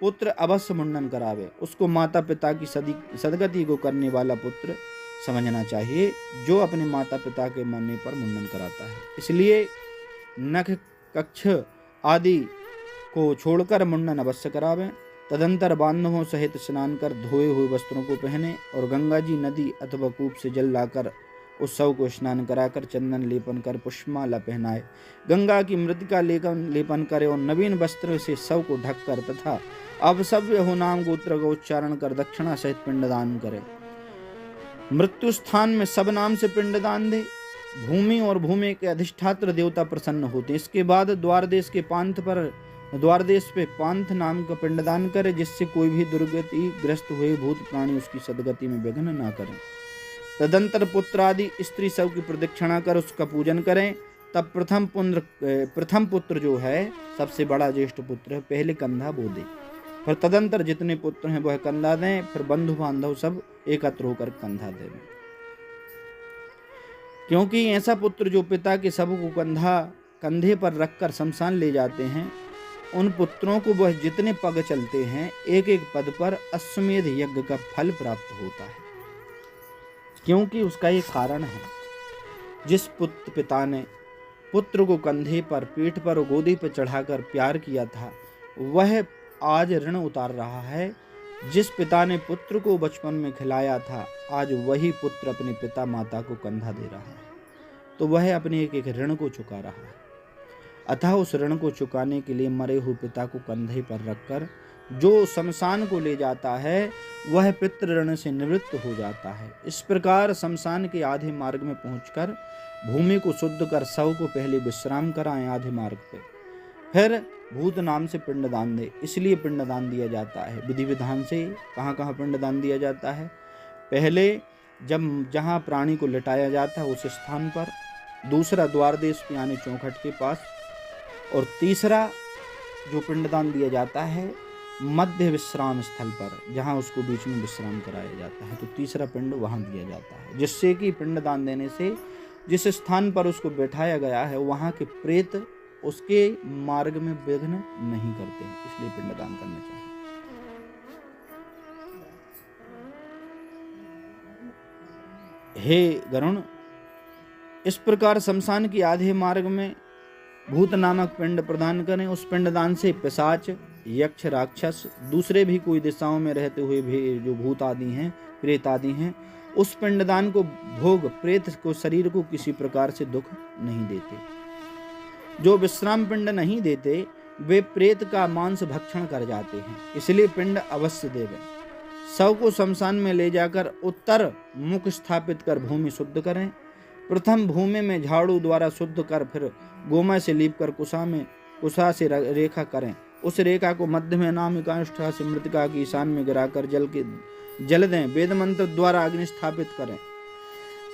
पुत्र अवश्य मुंडन करावे, उसको माता पिता की सदगति को करने वाला पुत्र समझना चाहिए जो अपने माता पिता के मरने पर मुंडन कराता है। इसलिए नख, कक्ष आदि को छोड़कर मुंडन अवश्य करावें। तदंतर बांधवों सहित स्नान कर धोए हुए वस्त्रों को पहने और गंगा जी, नदी अथवा कूप से जल लाकर उस शव को स्नान कराकर चंदन लेपन कर पुष्पमाला पहनाए, गंगा की मृतिका लेपन करे और नवीन वस्त्र से शव को ढक कर तथा अपसव्य हो नाम गोत्र का उच्चारण कर दक्षिणा सहित पिंडदान करे। मृत्यु स्थान में सब नाम से पिंडदान दे। भूमि और भूमि के अधिष्ठात्र देवता प्रसन्न होते हैं। इसके बाद द्वारदेश पे पांथ नाम का पिंडदान करे, जिससे कोई भी दुर्गति ग्रस्त हुए भूत प्राणी उसकी सदगति में विघ्न न करें। तदंतर पुत्र आदि स्त्री सब की प्रदक्षिणा कर उसका पूजन करें। तब प्रथम पुत्र जो है, सबसे बड़ा ज्येष्ठ पुत्र है, पहले कंधा बो दे। फिर तदंतर जितने पुत्र हैं वह कंधा दें। फिर बंधु बांधव सब एकत्र होकर कंधा दें, क्योंकि ऐसा पुत्र जो पिता के शव को कंधे पर रखकर शमशान ले जाते हैं, उन पुत्रों को वह जितने पग चलते हैं, एक एक पद पर अश्वमेध यज्ञ का फल प्राप्त होता है। क्योंकि उसका एक कारण है, जिस पिता ने पुत्र को कंधे पर, पीठ पर और गोदी पर चढ़ाकर प्यार किया था, वह आज ऋण उतार रहा है। जिस पिता ने पुत्र को बचपन में खिलाया था, आज वही पुत्र अपने पिता माता को कंधा दे रहा है, तो वह अपने एक एक ऋण को चुका रहा है। अतः उस ऋण को चुकाने के लिए मरे हुए पिता को कंधे पर रखकर जो शमशान को ले जाता है, वह पितृ ऋण से निवृत्त हो जाता है। इस प्रकार शमशान के आधे मार्ग में पहुंचकर भूमि को शुद्ध कर शव को पहले विश्राम कराएं आधे मार्ग पे, फिर भूत नाम से पिंडदान दे। इसलिए पिंडदान दिया जाता है विधि विधान से। कहाँ कहाँ पिंडदान दिया जाता है? पहले जहाँ प्राणी को लिटाया जाता है उस स्थान पर, दूसरा द्वारदेश पे यानी चौखट के पास, और तीसरा जो पिंडदान दिया जाता है मध्य विश्राम स्थल पर, जहाँ उसको बीच में विश्राम कराया जाता है, तो तीसरा पिंड वहाँ दिया जाता है, जिससे कि पिंडदान देने से जिस स्थान पर उसको बैठाया गया है वहाँ के प्रेत उसके मार्ग में विघ्न नहीं करते हैं। इसलिए पिंडदान करना चाहिए। हे गरुण, इस प्रकार शमशान की आधे मार्ग में भूत नामक पिंड प्रदान करें। उस पिंडदान से पिशाच, यक्ष, राक्षस, दूसरे भी कोई दिशाओं में रहते हुए भी जो भूत आदि हैं, प्रेत आदि हैं, उस पिंडदान को भोग प्रेत को शरीर को किसी प्रकार से दुख नहीं देते। जो विश्राम पिंड नहीं देते, वे प्रेत का मांस भक्षण कर जाते हैं। इसलिए पिंड अवश्य देवें। शव को शमशान में ले जाकर उत्तर मुख स्थापित कर भूमि शुद्ध करें। प्रथम भूमि में झाड़ू द्वारा शुद्ध कर, फिर गोमय से लीप कर कुशा से रेखा करें। उस रेखा को मध्य में नामिकाष्ठा से मृतिका की ईशान में गिराकर जल दें। वेद मंत्र द्वारा अग्नि स्थापित करें।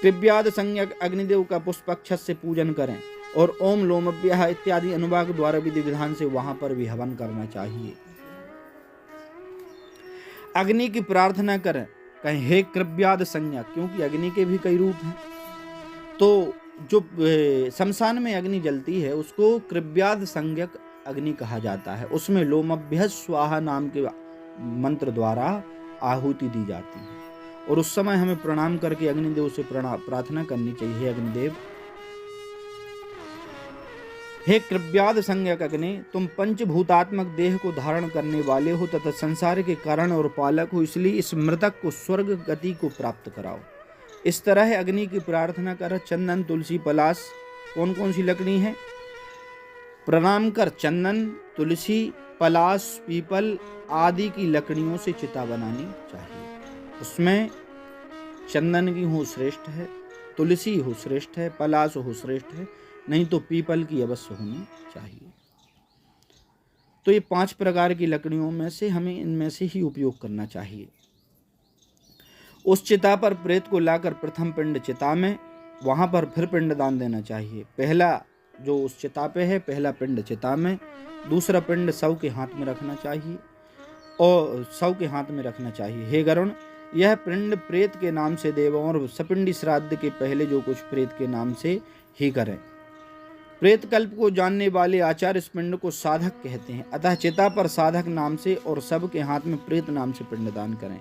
कृव्याद संज्ञक अग्निदेव का पुष्पाक्षत से पूजन करें और ओम लोमभ्यः इत्यादि अनुवाक द्वारा विधि विधान से वहां पर भी हवन करना चाहिए। अग्नि की प्रार्थना करें, कहें हे कृव्याद संज्ञक, क्योंकि अग्नि के भी कई रूप हैं। तो जो शमशान में अग्नि जलती है उसको कृव्याद संज्ञक अग्नि कहा जाता है। उसमें लोमभ्यः स्वाहा नाम के मंत्र द्वारा आहुति दी जाती है और उस समय हमें प्रणाम करके अग्निदेव से प्रार्थना करनी चाहिए। अग्निदेव, हे कृव्याद संज्ञक अग्नि, तुम पंचभूतात्मक देह को धारण करने वाले हो तथा संसार के कारण और पालक हो, इसलिए इस मृतक को स्वर्ग गति को प्राप्त कराओ। इस तरह अग्नि की प्रार्थना कर चंदन, तुलसी, पलाश, कौन कौन सी लकड़ी है, प्रणाम कर चंदन, तुलसी, पलाश, पीपल आदि की लकड़ियों से चिता बनानी चाहिए। उसमें चंदन की हो श्रेष्ठ है, तुलसी हो श्रेष्ठ है, पलाश हो श्रेष्ठ है, नहीं तो पीपल की अवश्य होनी चाहिए। तो ये 5 प्रकार की लकड़ियों में से हमें इनमें से ही उपयोग करना चाहिए। उस चिता पर प्रेत को लाकर प्रथम पिंड चिता में, वहां पर फिर पिंडदान देना चाहिए। पहला जो उस चिता पे है, पहला पिंड चिता में, दूसरा पिंड शव के हाथ में रखना चाहिए और शव के हाथ में रखना चाहिए। हे गरुण, यह पिंड प्रेत के नाम से देव और सपिंडी श्राद्ध के पहले जो कुछ प्रेत के नाम से ही करें। प्रेत कल्प को जानने वाले आचार्य इस पिंड को साधक कहते हैं। अतः चिता पर साधक नाम से और सब के हाथ में प्रेत नाम से पिंडदान करें।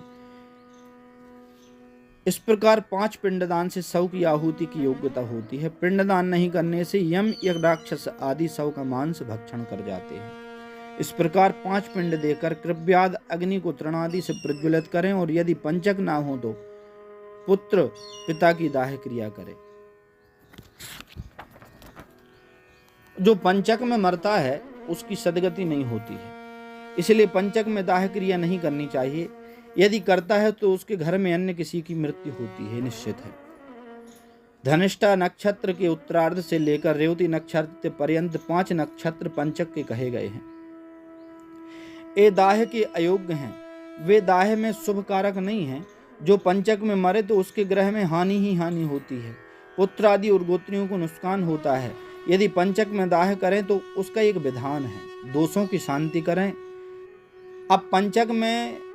इस प्रकार 5 पिंडदान से शव की आहुति की योग्यता होती है। पिंडदान नहीं करने से यम, यज्ञ, राक्षस आदि शव का मांस भक्षण कर जाते हैं। इस प्रकार 5 पिंड देकर कृप्याद अग्नि को तृणादि से प्रज्वलित करें, और यदि पंचक ना हो तो पुत्र पिता की दाह क्रिया करें। जो पंचक में मरता है उसकी सदगति नहीं होती है, इसलिए पंचक में दाह क्रिया नहीं करनी चाहिए। यदि करता है तो उसके घर में अन्य किसी की मृत्यु होती है, निश्चित है। धनिष्ठा नक्षत्र के उत्तरार्ध से लेकर रेवती नक्षत्र पर्यंत 5 नक्षत्र पंचक के कहे गए हैं। ये दाह के अयोग्य हैं, वे दाह में शुभ कारक नहीं हैं। जो पंचक में मरे तो उसके ग्रह में हानि ही हानि होती है, पुत्र आदि और गोत्रियों को नुकसान होता है। यदि पंचक में दाह करें तो उसका एक विधान है, दोषों की शांति करें। अब पंचक में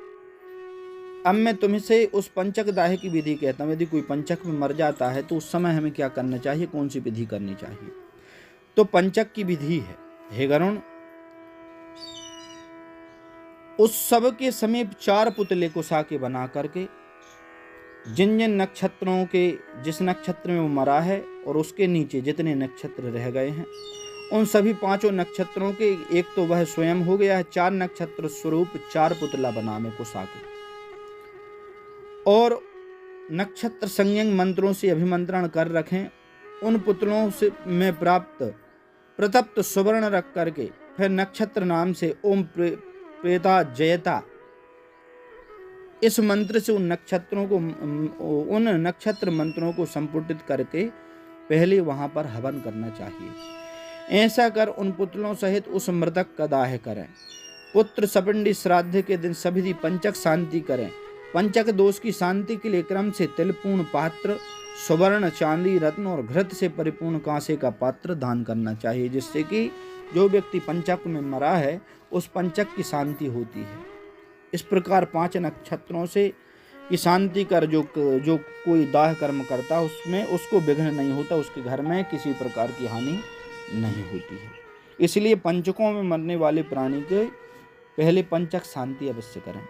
मैं तुमसे उस पंचक दाह की विधि कहता हूँ। यदि कोई पंचक में मर जाता है तो उस समय हमें क्या करना चाहिए, कौन सी विधि करनी चाहिए? तो पंचक की विधि है, हे गरुण, उस सब के समीप 4 पुतले को साके बना करके जिन जिन नक्षत्रों के जिस नक्षत्र में वो मरा है और उसके नीचे जितने नक्षत्र रह गए हैं, उन सभी 5 नक्षत्रों के, एक तो वह स्वयं हो गया है, 4 नक्षत्र स्वरूप 4 पुतला बना में को साके, और नक्षत्र संयम मंत्रों से अभिमंत्रण कर रखें। उन पुतलों से में प्राप्त प्रतप्त सुवर्ण रख करके फिर नक्षत्र नाम से ओम प्रेता जयता इस मंत्र से उन नक्षत्र मंत्रों को संपुटित करके पहले वहां पर हवन करना चाहिए। ऐसा कर उन पुतलों सहित उस मृतक का दाह करें। पुत्र सपिंडी श्राद्ध के दिन सभी पंचक शांति करें। पंचक दोष की शांति के लिए क्रम से तिलपूर्ण पात्र, सुवर्ण, चांदी, रत्न और घृत से परिपूर्ण कांसे का पात्र दान करना चाहिए, जिससे कि जो व्यक्ति पंचक में मरा है उस पंचक की शांति होती है। इस प्रकार 5 नक्षत्रों से की शांति कर जो कोई दाह कर्म करता है उसमें उसको विघ्न नहीं होता, उसके घर में किसी प्रकार की हानि नहीं होती है। इसलिए पंचकों में मरने वाले प्राणी के पहले पंचक शांति अवश्य करें।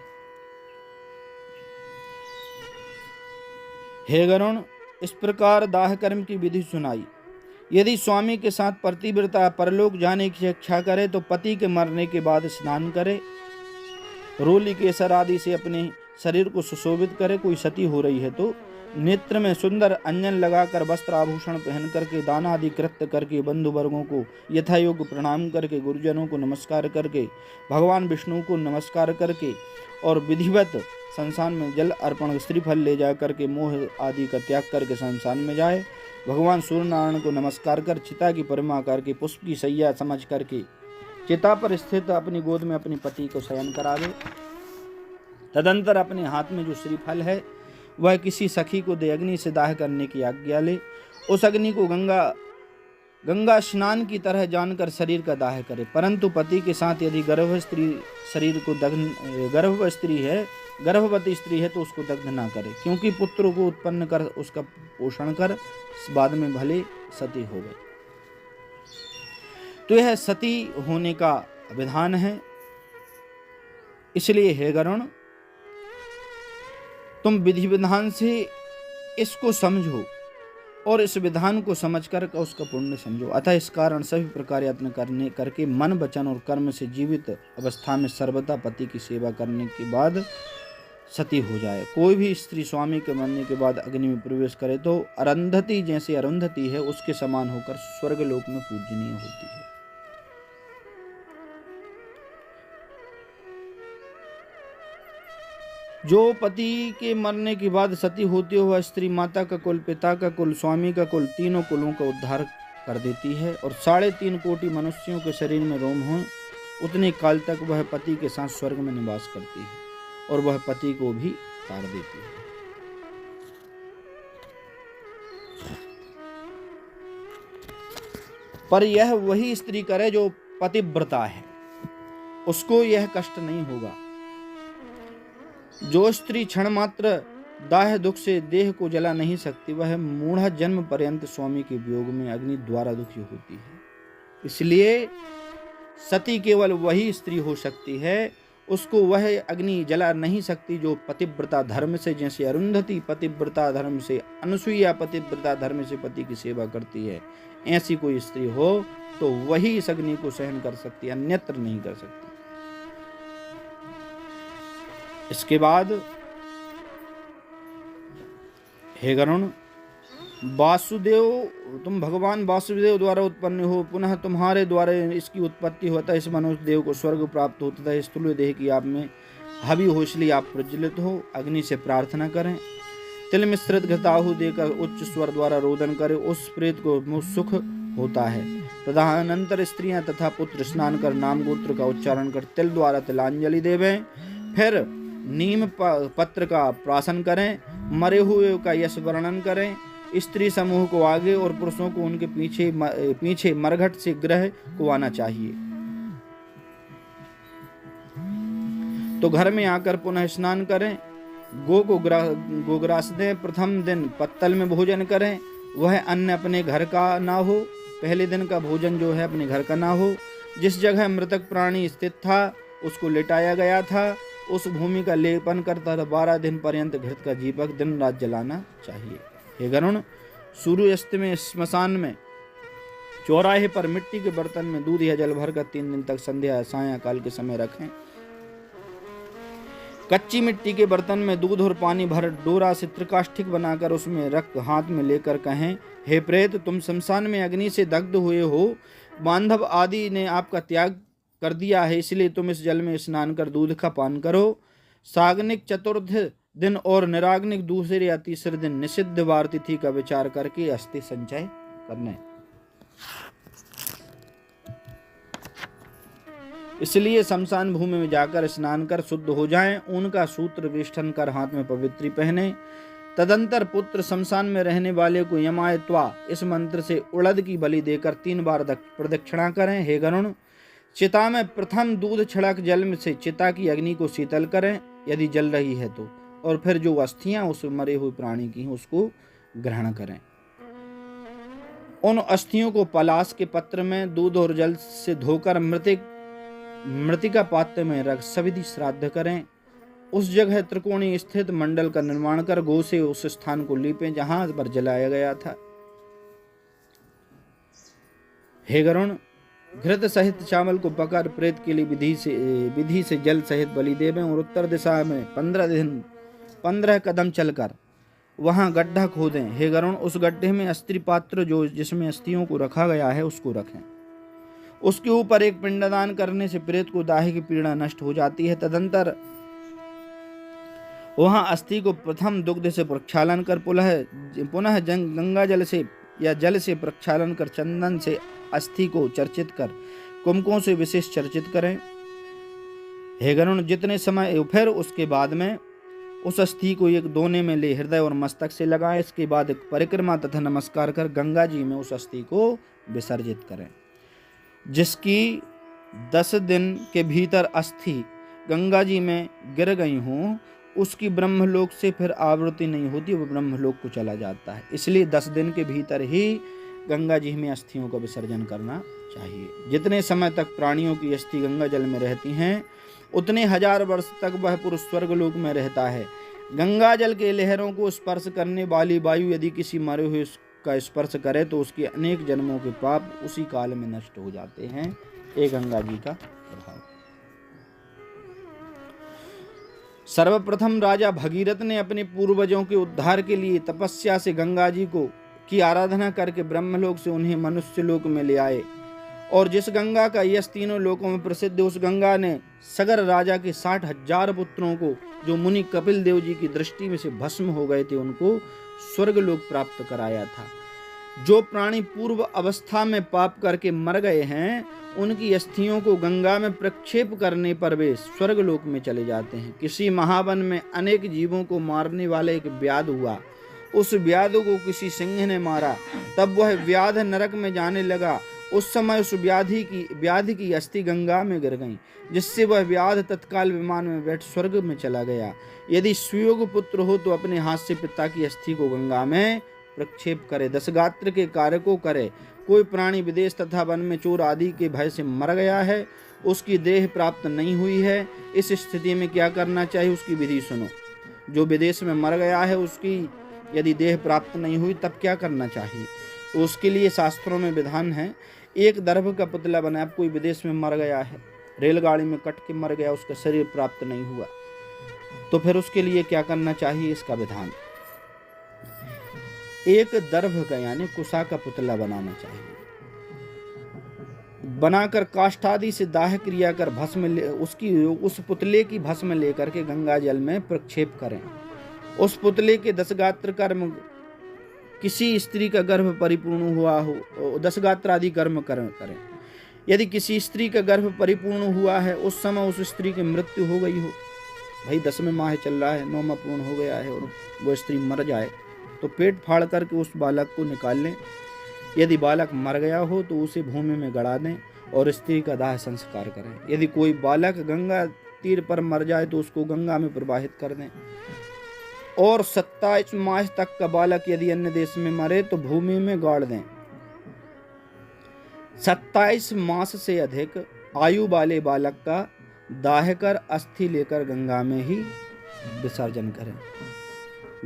हे गरुण, इस प्रकार दाह कर्म की विधि सुनाई। यदि स्वामी के साथ प्रतिव्रता परलोक जाने की इच्छा करे तो पति के मरने के बाद स्नान करे, रोली केसर आदि से अपने शरीर को सुशोभित करे। कोई सती हो रही है तो नेत्र में सुंदर अंजन लगाकर वस्त्र आभूषण पहन करके दान आदि कृत्य करके बंधु वर्गों को यथायोग्य प्रणाम करके गुरुजनों को नमस्कार करके भगवान विष्णु को नमस्कार करके और विधिवत संसान में जल अर्पण श्रीफल ले जा करके मोह आदि का त्याग करके संसान में जाए। भगवान सूर्य नारायण को नमस्कार कर चिता की परिक्रमा करके पुष्प की सैया समझ करके चिता पर स्थित अपनी गोद में अपने पति को शयन करावे। तदंतर अपने हाथ में जो श्रीफल है वह किसी सखी को दे अग्नि से दाह करने की आज्ञा ले। उस अग्नि को गंगा स्नान की तरह जानकर शरीर का दाह करे, परंतु पति के साथ यदि गर्भवती स्त्री है तो उसको दग्ध ना करे, क्योंकि पुत्र को उत्पन्न कर उसका पोषण कर बाद में भले सती हो गए। तो यह सती होने का विधान है। इसलिए हे गरुण, तुम विधि विधान से इसको समझो और इस विधान को समझकर उसका पुण्य समझो। अतः इस कारण सभी प्रकार यत्न करके मन, वचन और कर्म से जीवित अवस्था में सर्वदा पति की सेवा करने के बाद सती हो जाए। कोई भी स्त्री स्वामी के मरने के बाद अग्नि में प्रवेश करे तो अरुंधति जैसे अरुंधति है उसके समान होकर स्वर्गलोक में पूजनीय होती है। जो पति के मरने के बाद सती होती है वह स्त्री माता का कुल, पिता का कुल, स्वामी का कुल, तीनों कुलों का उद्धार कर देती है और 3.5 कोटि मनुष्यों के शरीर में रोम हो उतने काल तक वह पति के साथ स्वर्ग में निवास करती है और वह पति को भी तार देती है। पर यह वही स्त्री करे जो पतिव्रता है, उसको यह कष्ट नहीं होगा। जो स्त्री क्षण मात्र दाह दुख से देह को जला नहीं सकती वह मूढ़ जन्म पर्यंत स्वामी के वियोग में अग्नि द्वारा दुखी होती है। इसलिए सती केवल वही स्त्री हो सकती है उसको वह अग्नि जला नहीं सकती जो पतिव्रता धर्म से, जैसे अरुंधति पतिव्रता धर्म से, अनसुईया पतिव्रता धर्म से पति की सेवा करती है, ऐसी कोई स्त्री हो तो वही इस अग्नि को सहन कर सकती है, अन्यत्र नहीं कर सकती। इसके बाद हे गरुण, वासुदेव, तुम भगवान वासुदेव द्वारा उत्पन्न हो, पुनः तुम्हारे द्वारा इसकी उत्पत्ति होता है। इस मनुष्य देव को स्वर्ग प्राप्त होता है। स्थूल देह की आप में हवि हो, इसलिए आप प्रज्वलित हो। अग्नि से प्रार्थना करें, तिल मिश्रित घृताहु देकर उच्च स्वर द्वारा रोदन करें, उस प्रेत को सुख होता है। तदनंतर स्त्रियां तथा पुत्र स्नान कर नाम गोत्र का उच्चारण कर तिल द्वारा तिलांजलि देवें। फिर नीम पत्र का प्राशन करें, मरे हुए का यश वर्णन करें। स्त्री समूह को आगे और पुरुषों को उनके पीछे मरघट से ग्रह को आना चाहिए। तो घर में आकर पुनः स्नान करें, गो को गोग्रास दें। प्रथम दिन पत्तल में भोजन करें, वह अन्न अपने घर का ना हो। पहले दिन का भोजन जो है अपने घर का ना हो। जिस जगह मृतक प्राणी स्थित था उसको लेटाया गया था, उस भूमि का लेपन करता 12 दिन पर्यंत घृत का दीपक दिन रात जलाना चाहिए। हे गरुण, सूर्यास्त में स्मशान में चौराहे पर मिट्टी के बर्तन में दूध या जल भरकर 3 दिन तक संध्या सायं काल के समय रखें। कच्ची मिट्टी के बर्तन में दूध और पानी भर डोरा से त्रिकाष्ठिक बनाकर उसमें रख हाथ में लेकर कहें, हे प्रेत, तुम शमशान में अग्नि से दग्ध हुए हो। बांधव आदि ने आपका त्याग कर दिया है, इसलिए तुम इस जल में स्नान कर दूध का पान करो। साग्निक चतुर्थ दिन और निराग्निक दूसरे या तीसरे दिन निषिद्ध वार तिथि का विचार करके अस्थि संचय करने। इसलिए शमशान भूमि में जाकर स्नान कर शुद्ध हो जाएं। उनका सूत्र वेष्टन कर हाथ में पवित्री पहने। तदंतर पुत्र शमशान में रहने वाले को यमाय त्वा इस मंत्र से उड़द की बलि देकर 3 बार प्रदक्षिणा करें। हे गरुण, चिता में प्रथम दूध छिड़क जल में से चिता की अग्नि को शीतल करें यदि जल रही है तो, और फिर जो अस्थियां उस मरे हुए प्राणी की उसको ग्रहण करें। उन अस्थियों को पलाश के पत्र में दूध और जल से धोकर मृतिका पात्र में रख सविधि श्राद्ध करें। उस जगह त्रिकोणीय स्थित मंडल का निर्माण कर गो से उस स्थान को लीपें जहां पर जलाया गया था। हे गरुण, घृत सहित चावल को पकाकर प्रेत के लिए विधि से जल सहित बलि देवें और उत्तर दिशा में 15 कदम चलकर वहां गड्ढा खोदें। हे गरुण, उस गड्ढे में अस्थि पात्र जो जिसमें अस्थियों को रखा गया है उसको रखें। उसके ऊपर एक पिंडदान करने से प्रेत को दाह की पीड़ा नष्ट हो जाती है। तदंतर वहां अस्थि को प्रथम दुग्ध से प्रक्षालन कर पुनः गंगा जल से या जल से प्रक्षालन कर चंदन से अस्थि को चर्चित कर कुमकों से विशेष चर्चित करें। हे गरुण, जितने समय फिर उसके बाद में उस अस्थि को एक दोने में ले हृदय और मस्तक से लगाएं। इसके बाद परिक्रमा तथा नमस्कार कर गंगा जी में उस अस्थि को विसर्जित करें। जिसकी 10 दिन के भीतर अस्थि गंगा जी में गिर गई हों उसकी ब्रह्मलोक से फिर आवृत्ति नहीं होती, वो ब्रह्मलोक को चला जाता है। इसलिए 10 दिन के भीतर ही गंगा जी में अस्थियों का विसर्जन करना चाहिए। जितने समय तक प्राणियों की अस्थि गंगा जल में रहती हैं उतने 1000 वर्ष तक वह पुरुष स्वर्गलोक में रहता है। गंगा जल के लहरों को स्पर्श करने वाली वायु यदि किसी मरे हुए का स्पर्श करे तो उसके अनेक जन्मों के पाप उसी काल में नष्ट हो जाते हैं। ये गंगा जी का प्रभाव। सर्वप्रथम राजा भगीरथ ने अपने पूर्वजों के उद्धार के लिए तपस्या से गंगा जी की आराधना करके ब्रह्मलोक से उन्हें मनुष्य लोक में ले आए। और जिस गंगा का यश तीनों लोकों में प्रसिद्ध, उस गंगा ने सगर राजा के 60,000 पुत्रों को जो मुनि कपिल देव जी की दृष्टि में से भस्म हो गए थे उनको स्वर्गलोक प्राप्त कराया था। जो प्राणी पूर्व अवस्था में पाप करके मर गए हैं उनकी अस्थियों को गंगा में प्रक्षेप करने पर वे स्वर्गलोक में चले जाते हैं। किसी महावन में अनेक जीवों को मारने वाला एक व्याध हुआ। उस व्याध को किसी सिंह ने मारा, तब वह व्याध नरक में जाने लगा। उस समय उस व्याधि की अस्थि गंगा में गिर गई, जिससे वह व्याध तत्काल विमान में बैठ स्वर्ग में चला गया। यदि सुयोग पुत्र हो तो अपने हाथ से पिता की अस्थि को गंगा में प्रक्षेप करे। 10 गात्र के कार्य को करे। कोई प्राणी विदेश तथा वन में चोर आदि के भय से मर गया है, उसकी देह प्राप्त नहीं हुई है, इस स्थिति में क्या करना चाहिए उसकी विधि सुनो। जो विदेश में मर गया है उसकी यदि देह प्राप्त नहीं हुई तब क्या करना चाहिए, तो उसके लिए शास्त्रों में विधान है। एक दर्भ का पुतला बना, अब कोई विदेश में मर गया है, रेलगाड़ी में कट के मर गया, उसका शरीर प्राप्त नहीं हुआ, तो फिर उसके लिए क्या करना चाहिए, इसका विधान। एक दर्भ का यानी कुशा का पुतला बनाना चाहिए, बनाकर काष्ठादि से दाह क्रिया कर भस्म उस पुतले की भस्म लेकर के गंगा जल में प्रक्षेप करें। उस पुतले के 10 गात्र कर्म, किसी स्त्री का गर्भ परिपूर्ण हुआ हो, 10 गात्र आदि कर्म करें। यदि किसी स्त्री का गर्भ परिपूर्ण हुआ है, उस समय उस स्त्री की मृत्यु हो गई हो, भाई 10वें माह चल रहा है, 9वां पूर्ण हो गया है और वो स्त्री मर जाए, तो पेट फाड़ करके उस बालक को निकाल लें। यदि बालक मर गया हो तो उसे भूमि में गड़ा दें और स्त्री का दाह संस्कार करें। यदि कोई बालक गंगा तीर पर मर जाए तो उसको गंगा में प्रवाहित कर दें। और 27 मास तक का बालक यदि अन्य देश में मरे तो भूमि में गाड़ दें। 27 मास से अधिक आयु वाले बालक का दाह कर अस्थि लेकर गंगा में ही विसर्जन करें।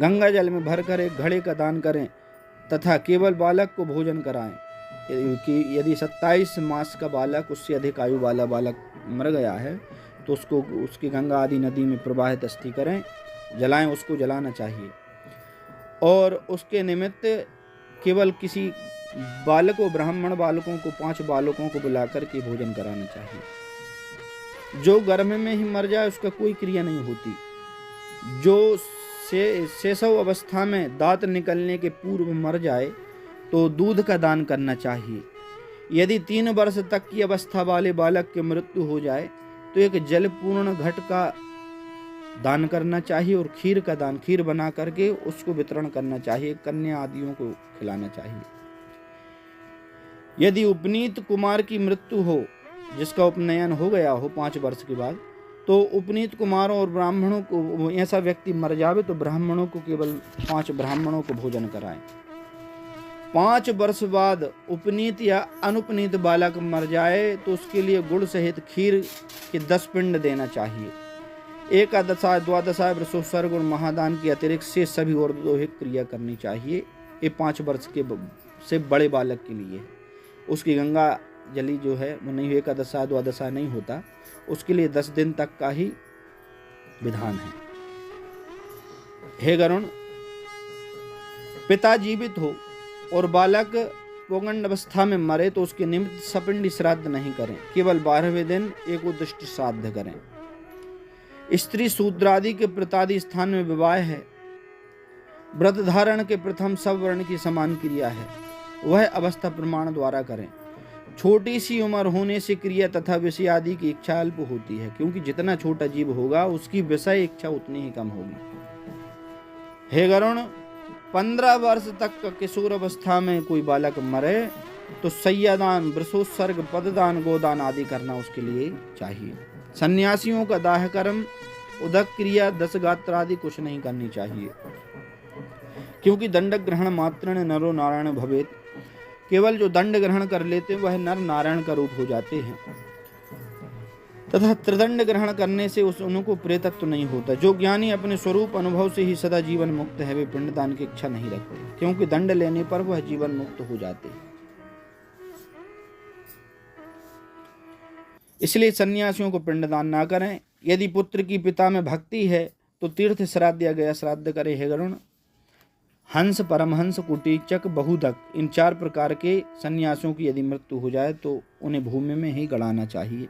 गंगा जल में भरकर एक घड़े का दान करें तथा केवल बालक को भोजन कराएं। यदि 27 मास का बालक, उससे अधिक आयु वाला बालक मर गया है तो उसको उसकी गंगा आदि नदी में प्रवाहित अस्थि करें, जलाएं, उसको जलाना चाहिए। और उसके निमित्त केवल किसी बालकों, ब्राह्मण बालकों को, 5 बालकों को बुलाकर के भोजन कराना चाहिए। जो गर्भ में ही मर जाए उसका कोई क्रिया नहीं होती। जो शैशव अवस्था में दांत निकलने के पूर्व मर जाए तो दूध का दान करना चाहिए। यदि 3 वर्ष तक की अवस्था वाले बालक की मृत्यु हो जाए तो एक जलपूर्ण घट का दान करना चाहिए और खीर का दान, खीर बना करके उसको वितरण करना चाहिए, कन्या आदियों को खिलाना चाहिए। यदि उपनीत कुमार की मृत्यु हो, जिसका उपनयन हो गया हो 5 वर्ष के बाद, तो उपनीत कुमारों और ब्राह्मणों को, ऐसा व्यक्ति मर जावे तो ब्राह्मणों को, केवल 5 ब्राह्मणों को भोजन कराएं। 5 वर्ष बाद उपनीत या अनुपनीत बालक मर जाए तो उसके लिए गुड़ सहित खीर के 10 पिंड देना चाहिए। एकादशा, द्वादशा, वृषोत्सर्ग और महादान के अतिरिक्त से सभी और दोहिक क्रिया करनी चाहिए। ये 5 वर्ष के से बड़े बालक के लिए। उसकी गंगा जली जो है वो नहीं, एकादशा द्वादशा नहीं होता, उसके लिए 10 दिन तक का ही विधान है। हे गरुण, पिता जीवित हो और बालक पौगंड अवस्था में मरे तो उसके निमित्त सपिंडी श्राद्ध नहीं करें, केवल 12वें दिन एक उद्दिष्ट श्राद्ध करें। स्त्री शूद्रादि के प्रतादि स्थान में विवाह है, व्रत धारण के प्रथम सब वर्ण की समान क्रिया है, वह अवस्था प्रमाण द्वारा करें। छोटी सी उम्र होने से क्रिया तथा विषय आदि की इच्छा अल्प होती है, क्योंकि जितना छोटा जीव होगा उसकी विषय इच्छा उतनी ही कम होगी। हे गरुण, 15 वर्ष तक का किशोर अवस्था में कोई बालक मरे तो सय्यादान, वृषोत्सर्ग, पददान, गोदान आदि करना उसके लिए चाहिए। सन्यासियों का दाह कर्म, उदक क्रिया, 10 गात्र आदि कुछ नहीं करनी चाहिए, क्योंकि दंड ग्रहण मात्रेण नरो नारायण भवेत्। केवल जो दंड ग्रहण कर लेते वह नर नारायण का रूप हो जाते हैं, तथा त्रिदंड ग्रहण करने से उनको प्रेतत्व नहीं होता। जो ज्ञानी अपने स्वरूप अनुभव से ही सदा जीवन मुक्त है, वे पिंडदान की इच्छा नहीं रखते, क्योंकि दंड लेने पर वह जीवन मुक्त हो जाते हैं। इसलिए सन्यासियों को पिंडदान ना करें। यदि पुत्र की पिता में भक्ति है तो तीर्थ श्राद्ध या गया श्राद्ध करे। हे गरुण, हंस, परमहंस, कुटीचक, बहुदक, इन 4 प्रकार के सन्यासियों की यदि मृत्यु हो जाए तो उन्हें भूमि में ही गड़ाना चाहिए।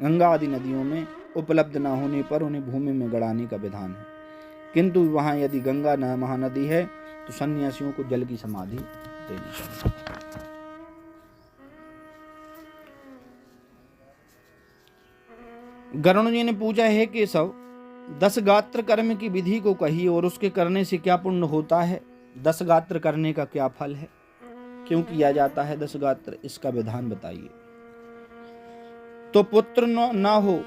गंगा आदि नदियों में उपलब्ध न होने पर उन्हें भूमि में गड़ाने का विधान है, किंतु वहाँ यदि गंगा महानदी है तो सन्यासियों को जल की समाधि देनी चाहिए। गरुण जी ने पूछा, है केशव, 10 गात्र कर्म की विधि को कही और उसके करने से क्या पुण्य होता है? 10 गात्र करने का क्या फल है? क्यों किया जाता है 10 गात्र? इसका विधान बताइए। तो पुत्र ना हो,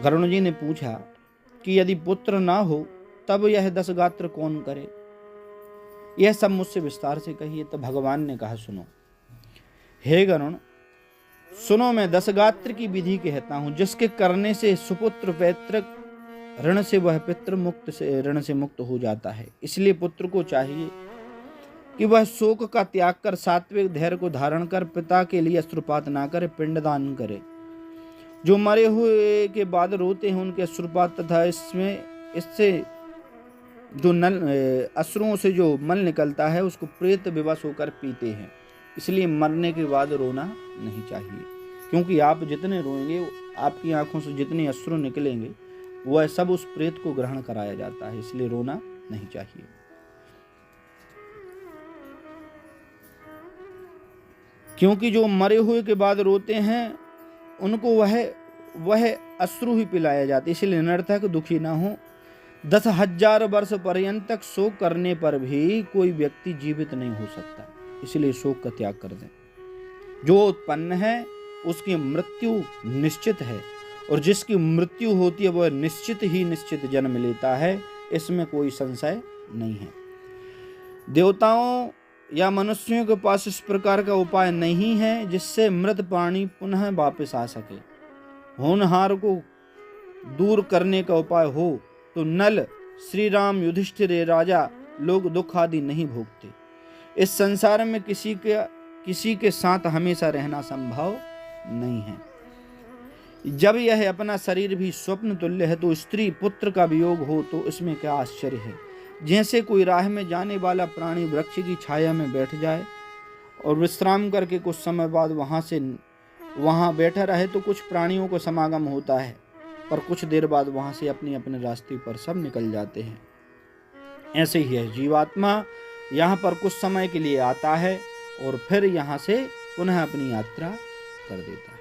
गरुण जी ने पूछा कि यदि पुत्र ना हो तब यह 10 गात्र कौन करे? यह सब मुझसे विस्तार से कहिए। तो भगवान ने कहा, सुनो हे गरुण, सुनो, मैं 10 गात्र की विधि कहता हूँ, जिसके करने से सुपुत्र पैतृक ऋण से वह पितृ मुक्त से ऋण से मुक्त हो जाता है। इसलिए पुत्र को चाहिए कि वह शोक का त्याग कर सात्विक धैर्य को धारण कर पिता के लिए अश्रुपात ना करे, पिंडदान करे। जो मरे हुए के बाद रोते हैं उनके अश्रुपात तथा इससे जो अश्रुओं से जो मल निकलता है उसको प्रेत विवश होकर पीते हैं। इसलिए मरने के बाद रोना नहीं चाहिए, क्योंकि आप जितने रोएंगे, आपकी आंखों से जितने अश्रु निकलेंगे, वह सब उस प्रेत को ग्रहण कराया जाता है। इसलिए रोना नहीं चाहिए। क्योंकि जो मरे हुए के बाद रोते हैं उनको वह अश्रु ही पिलाया जाता है। इसलिए नर्तक दुखी ना हो। 10,000 वर्ष पर्यंत तक शोक करने पर भी कोई व्यक्ति जीवित नहीं हो सकता। इसलिए शोक का त्याग कर दें। जो उत्पन्न है उसकी मृत्यु निश्चित है, और जिसकी मृत्यु होती है वह निश्चित जन्म लेता है, इसमें कोई संशय नहीं है। देवताओं या मनुष्यों के पास इस प्रकार का उपाय नहीं है जिससे मृत प्राणी पुनः वापस आ सके। होनहार को दूर करने का उपाय हो तो नल, श्री राम, युधिष्ठिर राजा लोग दुख आदि नहीं भोगते। इस संसार में किसी के साथ हमेशा रहना संभव नहीं है। जब यह अपना शरीर भी स्वप्न तुल्य है तो स्त्री पुत्र का वियोग हो तो इसमें क्या आश्चर्य है। जैसे कोई राह में जाने वाला प्राणी वृक्ष की छाया में बैठ जाए और विश्राम करके कुछ समय बाद वहां बैठा रहे तो कुछ प्राणियों को समागम होता है, पर कुछ देर बाद वहां से अपने अपने रास्ते पर सब निकल जाते हैं। ऐसे ही है जीवात्मा, यहाँ पर कुछ समय के लिए आता है और फिर यहाँ से पुनः अपनी यात्रा कर देता है।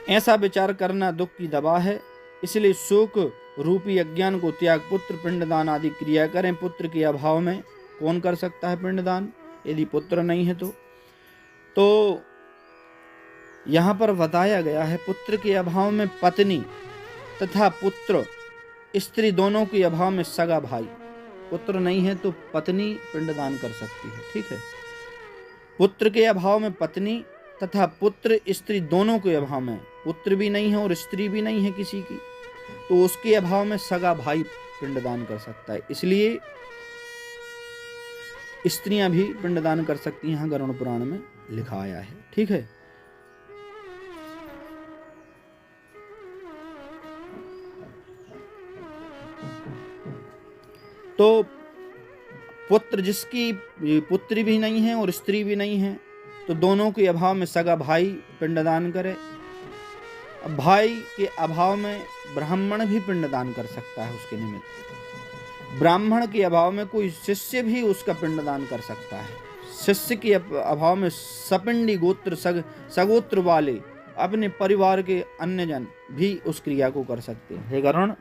ऐसा विचार करना दुख की दवा है। इसलिए शोक रूपी अज्ञान को त्याग पुत्र पिंडदान आदि क्रिया करें। पुत्र के अभाव में कौन कर सकता है पिंडदान? यदि पुत्र नहीं है तो यहाँ पर बताया गया है पुत्र के अभाव में पत्नी तथा पुत्र स्त्री दोनों के अभाव में सगा भाई। पुत्र नहीं है तो पत्नी पिंडदान कर सकती है, ठीक है। पुत्र के अभाव में पत्नी तथा पुत्र स्त्री दोनों के अभाव में, पुत्र भी नहीं है और स्त्री भी नहीं है किसी की, तो उसके अभाव में सगा भाई पिंडदान कर सकता है। इसलिए स्त्रियां भी पिंडदान कर सकती हैं, गरुड़ पुराण में लिखा आया है, ठीक है। तो पुत्र जिसकी पुत्री भी नहीं है और स्त्री भी नहीं है तो दोनों के अभाव में सगा भाई पिंडदान करे। भाई के अभाव में ब्राह्मण भी पिंडदान कर सकता है उसके निमित्त। ब्राह्मण के अभाव में कोई शिष्य भी उसका पिंडदान कर सकता है। शिष्य के अभाव में सपिंडी गोत्र सगोत्र वाले अपने परिवार के अन्य जन भी उस क्रिया को कर सकते हैं। हे गरुण,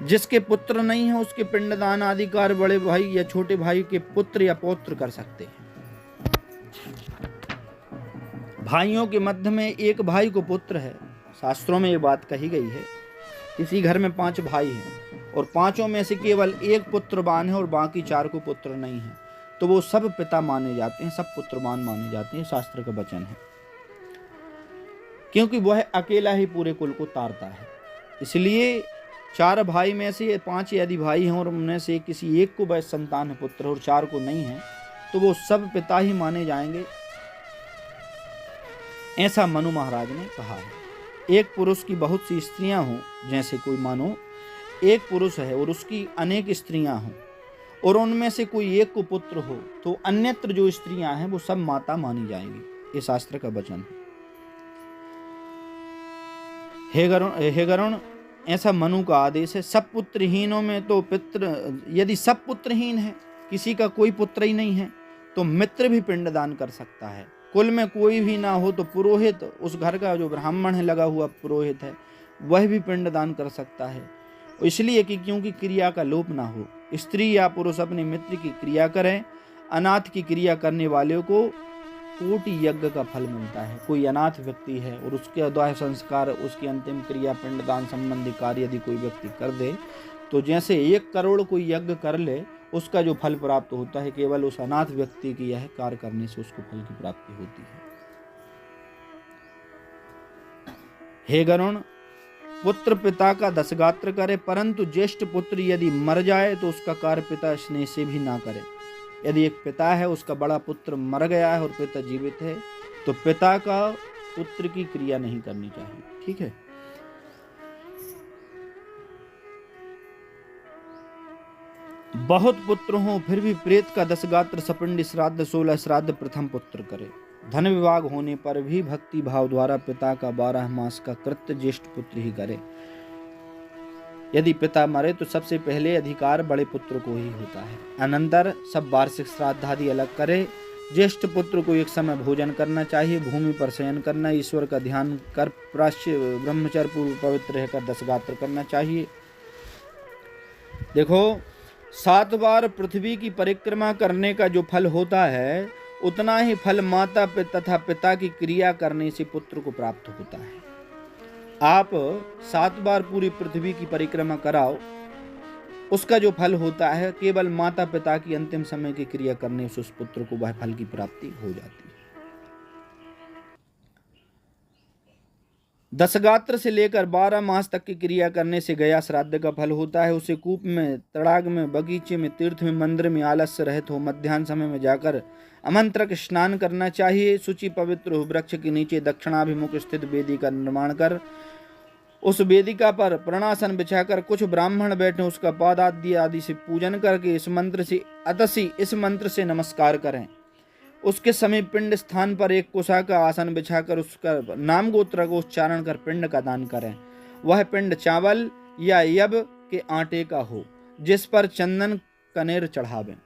जिसके पुत्र नहीं है उसके पिंडदान आदि कार्य बड़े भाई या छोटे भाई के पुत्र या पौत्र कर सकते हैं। भाइयों के मध्य में एक भाई को पुत्र है। शास्त्रों में ये बात कही गई है। किसी घर में 5 भाई हैं और 5 में से केवल एक पुत्रवान है और बाकी 4 को पुत्र नहीं है, तो वो सब पिता माने जाते हैं, सब पुत्रवान माने जाते हैं। शास्त्र का वचन है, क्योंकि वह अकेला ही पूरे कुल को तारता है। इसलिए 4 भाई में से 5 यदि भाई हैं और उनमें से किसी एक को वैश्य संतान है पुत्र और 4 को नहीं है, तो वो सब पिता ही माने जाएंगे। ऐसा मनु महाराज ने कहा है। एक पुरुष की बहुत सी स्त्रियां हों, जैसे कोई मानो एक पुरुष है और उसकी अनेक स्त्रियां हों और उनमें से कोई एक को पुत्र हो, तो अन्यत्र जो स्त्रियां हैं वो सब माता मानी जाएंगी। ये शास्त्र का वचन है। हे गरुण, ऐसा मनु का आदेश है। सब पुत्रहीनों में तो यदि सब पुत्रहीन है, किसी का कोई पुत्र ही नहीं है, तो मित्र भी पिंडदान कर सकता है। कुल में कोई भी ना हो तो पुरोहित, उस घर का जो ब्राह्मण है लगा हुआ पुरोहित है, वह भी पिंडदान कर सकता है। इसलिए कि क्योंकि क्रिया का लोप ना हो। स्त्री या पुरुष अपने मित्र की क्रिया करें। अनाथ की क्रिया करने वाले को कोटि यज्ञ का फल मिलता है। कोई अनाथ व्यक्ति है और उसके द्वारा संस्कार, उसकी अंतिम क्रिया पिंडदान संबंधी कार्य यदि कोई व्यक्ति कर दे, तो जैसे 1 करोड़ कोई यज्ञ कर ले उसका जो फल प्राप्त होता है केवल उस अनाथ व्यक्ति की यह कार्य करने से उसको फल की प्राप्ति होती है। हे गरुण, पुत्र पिता का दशगात्र करे, परंतु ज्येष्ठ पुत्र यदि मर जाए तो उसका कार्य पिता स्नेह से भी ना करे। यदि एक पिता है, उसका बड़ा पुत्र मर गया है और पिता जीवित है, तो पिता का पुत्र की क्रिया नहीं करनी चाहिए। ठीक है। बहुत पुत्र हो फिर भी प्रेत का दशगात्र, सपिंड श्राद्ध, 16 श्राद्ध प्रथम पुत्र करे। धन विभाग होने पर भी भक्ति भाव द्वारा पिता का 12 मास का कृत्य ज्येष्ठ पुत्र ही करे। यदि पिता मरे तो सबसे पहले अधिकार बड़े पुत्र को ही होता है। अनंतर सब वार्षिक श्राद्ध आदि अलग करे। ज्येष्ठ पुत्र को एक समय भोजन करना चाहिए, भूमि पर शयन करना, ईश्वर का ध्यान कर प्राश्य ब्रह्मचर्य पूर्व पवित्र रहकर दशगात्र करना चाहिए। देखो, 7 बार पृथ्वी की परिक्रमा करने का जो फल होता है, उतना ही फल माता तथा पिता की क्रिया करने से पुत्र को प्राप्त होता है। आप 7 बार पूरी पृथ्वी की परिक्रमा कराओ, उसका जो फल होता है केवल माता पिता की अंतिम समय की क्रिया करने से उस पुत्र को वह फल की प्राप्ति हो जाती है। दशगात्र से लेकर 12 मास तक की क्रिया करने से गया श्राद्ध का फल होता है। उसे कूप में, तड़ाग में, बगीचे में, तीर्थ में, मंदिर में आलस्य रहित हो मध्याह्न समय में जाकर अमंत्रक स्नान करना चाहिए। शुचि पवित्र हो वृक्ष के नीचे दक्षिणाभिमुख स्थित वेदी का निर्माण कर उस वेदिका पर प्रणासन बिछाकर कुछ ब्राह्मण बैठे उसका पाद आदि से पूजन करके इस मंत्र से नमस्कार करें। उसके समीप पिंड स्थान पर एक कुशा का आसन बिछाकर उसका नाम गोत्र को उच्चारण कर पिंड का दान करें। वह पिंड चावल या यब के आटे का हो, जिस पर चंदन कनेर चढ़ावें।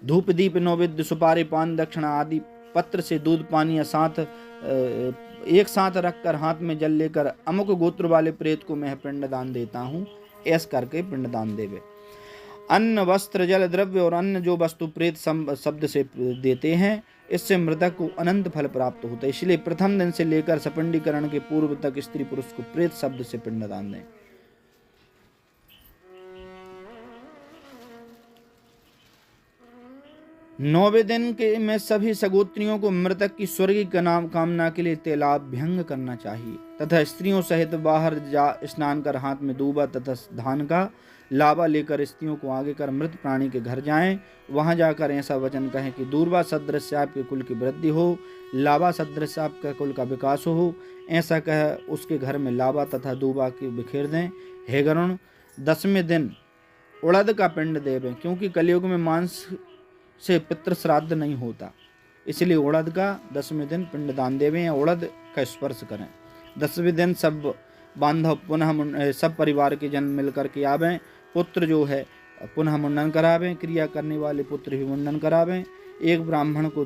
धूप दीप नैवेद्य सुपारी पान दक्षिणा आदि पत्र से दूध पानी एक साथ रखकर हाथ में जल लेकर अमुक गोत्र वाले प्रेत को मैं पिंड दान देता हूँ, ऐसा करके पिंड दान देवे। अन्न वस्त्र जल द्रव्य और अन्य जो वस्तु प्रेत शब्द से देते हैं, इससे मृतक को अनंत फल प्राप्त होता है। इसलिए प्रथम दिन से लेकर सपिंडीकरण के पूर्व तक स्त्री पुरुष को प्रेत शब्द से पिंड दान दें। 9वें दिन के में सभी सगोत्रियों को मृतक की स्वर्गीय कामना के लिए तेलाभ्यंग करना चाहिए तथा स्त्रियों सहित बाहर जा स्नान कर हाथ में दूबा तथा धान का लावा लेकर स्त्रियों को आगे कर मृत प्राणी के घर जाएं। वहां जाकर ऐसा वचन कहें कि दूर्वा सदृश आपके कुल की वृद्धि हो, लावा सदृश आपका कुल का विकास हो। ऐसा कह उसके घर में लावा तथा दूबा के बिखेर दें। हे गरुण, 10वें दिन उड़द का पिंड देवें, क्योंकि कलयुग में मांस से पितृ श्राद्ध नहीं होता, इसलिए उड़द का 10वें दिन पिंड दान देवें या उड़द का स्पर्श करें। 10वें दिन सब बांधव पुनः सब परिवार के जन मिलकर के आवें। पुत्र जो है पुनः मुंडन करावें, क्रिया करने वाले पुत्र भी मुंडन करावें। एक ब्राह्मण को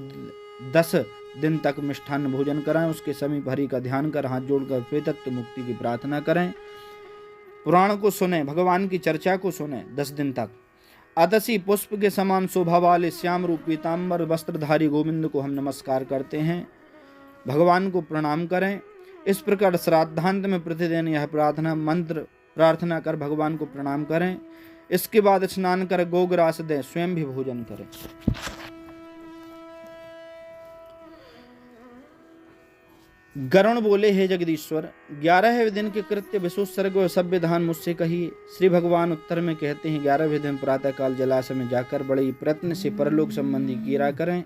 10 दिन तक मिष्ठान्न भोजन कराएं। उसके समीप हरि का ध्यान कर हाथ जोड़कर प्रेतत्व मुक्ति की प्रार्थना करें। पुराण को सुने, भगवान की चर्चा को सुने 10 दिन तक। अतसी पुष्प के समान शोभा वाले श्याम रूप पीताम्बर वस्त्रधारी गोविंद को हम नमस्कार करते हैं, भगवान को प्रणाम करें। इस प्रकार श्राद्धांत में प्रतिदिन यह प्रार्थना कर भगवान को प्रणाम करें। इसके बाद स्नान कर गोग्रास दें, स्वयं भी भोजन करें। गरुण बोले, हे जगदीश्वर, 11वें दिन के कृत्य विशोत्सर्ग और सब विधान मुझसे कहिए। श्री भगवान उत्तर में कहते हैं, 11वें दिन प्रातः काल जलाशय में जाकर बड़े प्रयत्न से परलोक संबंधी क्रिया करें।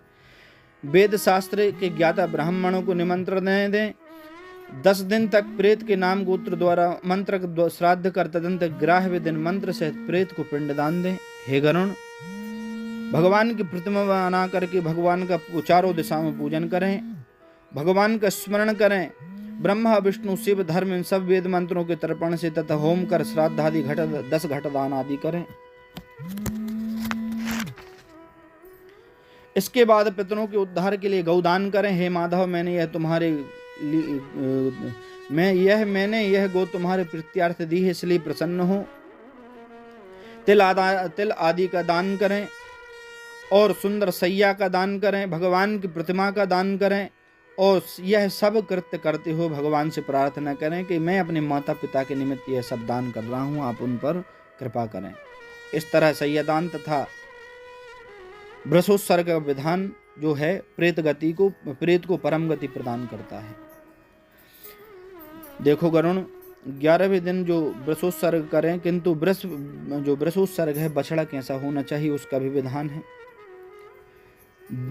वेद शास्त्र के ज्ञाता ब्राह्मणों को निमंत्रण दें। 10 दिन तक प्रेत के नाम गोत्र द्वारा मंत्र श्राद्ध कर तदंतर 11वें दिन मंत्र सहित प्रेत को पिंडदान दें। हे गरुण, भगवान की प्रतिमा बना करके भगवान का चारों दिशाओं में पूजन करें, भगवान का स्मरण करें। ब्रह्मा विष्णु शिव धर्म इन सब वेद मंत्रों के तर्पण से तथा होम कर श्राद्ध आदि 10 घट दान आदि करें। इसके बाद पितरों के उद्धार के लिए गौदान करें। हे माधव, मैंने यह गौ तुम्हारे प्रीत्यार्थ दी है, इसलिए प्रसन्न हो। तिल आदि का दान करें और सुंदर सैया का दान करें, भगवान की प्रतिमा का दान करें। और यह सब कृत्य करते हो भगवान से प्रार्थना करें कि मैं अपने माता पिता के निमित्त यह सब दान कर रहा हूँ, आप उन पर कृपा करें। इस तरह सैयदान तथा वृषोत्सर्ग का विधान जो है प्रेत को परम गति प्रदान करता है। देखो गरुण, 11वें दिन जो वृषोत्सर्ग करें, किंतु जो वृषोत्सर्ग है बछड़ा कैसा होना चाहिए उसका भी विधान है।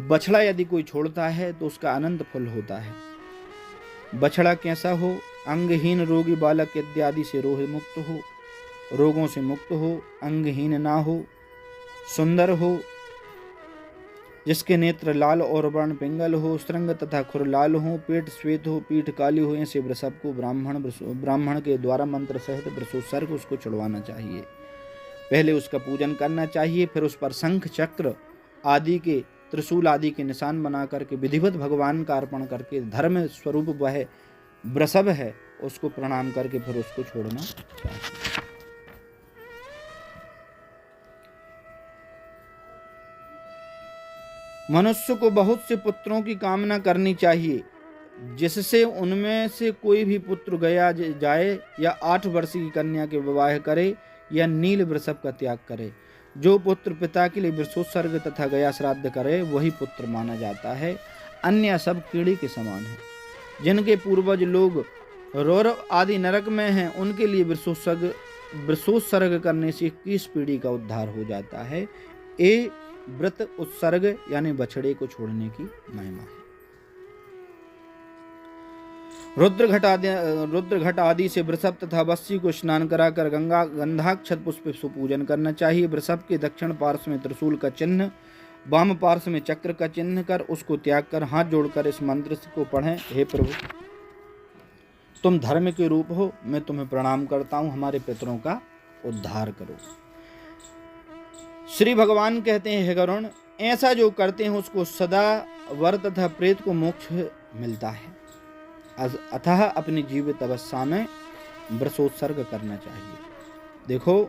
बछड़ा यदि कोई छोड़ता है तो उसका अनंत फल होता है। बछड़ा कैसा हो? अंगहीन, रोगी बालक इत्यादि से रोगों से मुक्त हो, अंगहीन ना हो, सुंदर हो, जिसके नेत्र लाल और वर्ण पिंगल हो, श्रृंग तथा खुर लाल हो, पेट श्वेत हो, पीठ काली हो, ऐसे वृषभ को ब्राह्मण के द्वारा मंत्र सहित वृषोत्सर्ग उसको चढ़वाना चाहिए। पहले उसका पूजन करना चाहिए, फिर उस पर शंख चक्र आदि के, त्रिशूल आदि के निशान बना करके विधिवत भगवान का अर्पण करके धर्म स्वरूप वह वृषभ है उसको प्रणाम करके फिर उसको छोड़ना चाहिए। मनुष्य को बहुत से पुत्रों की कामना करनी चाहिए, जिससे उनमें से कोई भी पुत्र गया जाए या 8 वर्ष की कन्या के विवाह करे या नील वृषभ का त्याग करे। जो पुत्र पिता के लिए वृषोत्सर्ग तथा गया श्राद्ध करे वही पुत्र माना जाता है, अन्य सब कीड़ी के समान है। जिनके पूर्वज लोग रौरव आदि नरक में हैं उनके लिए वृषोत्सर्ग करने से 21 पीढ़ी का उद्धार हो जाता है। ये व्रत उत्सर्ग यानी बछड़े को छोड़ने की महिमा है। रुद्रघट आदि से वृषभ तथा वस्सी को स्नान कराकर गंधाक्षत पुष्प से पूजन करना चाहिए। वृषभ के दक्षिण पार्श्व में त्रिशूल का चिन्ह, वाम पार्श्व में चक्र का चिन्ह कर उसको त्याग कर हाथ जोड़कर इस मंत्र को पढ़ें। हे प्रभु, तुम धर्म के रूप हो, मैं तुम्हें प्रणाम करता हूँ, हमारे पितरों का उद्धार करो। श्री भगवान कहते हैं, हे गरुण, ऐसा जो करते हैं उसको सदा वर तथा प्रेत को मोक्ष मिलता है। अतः अपनी जीवित अवस्था में वृषोत्सर्ग करना चाहिए। देखो,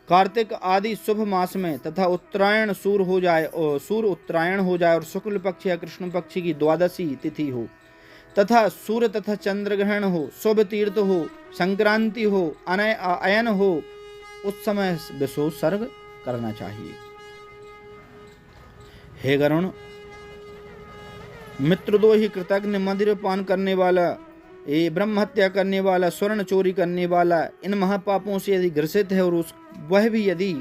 कार्तिक आदि शुभ मास में तथा उत्तरायण सूर्य उत्तरायण हो जाए और शुक्ल पक्ष या कृष्ण पक्ष की द्वादशी तिथि हो तथा सूर्य तथा चंद्र ग्रहण हो, शुभ तीर्थ हो, संक्रांति हो, अयन हो, उस समय वृषोत्सर्ग करना चाहिए। हे गरुण, मित्रद्रोही, कृतघ्न, मदिरा पान करने वाला, ये ब्रह्म हत्या करने वाला, स्वर्ण चोरी करने वाला, इन महापापों से यदि ग्रसित है और वह भी यदि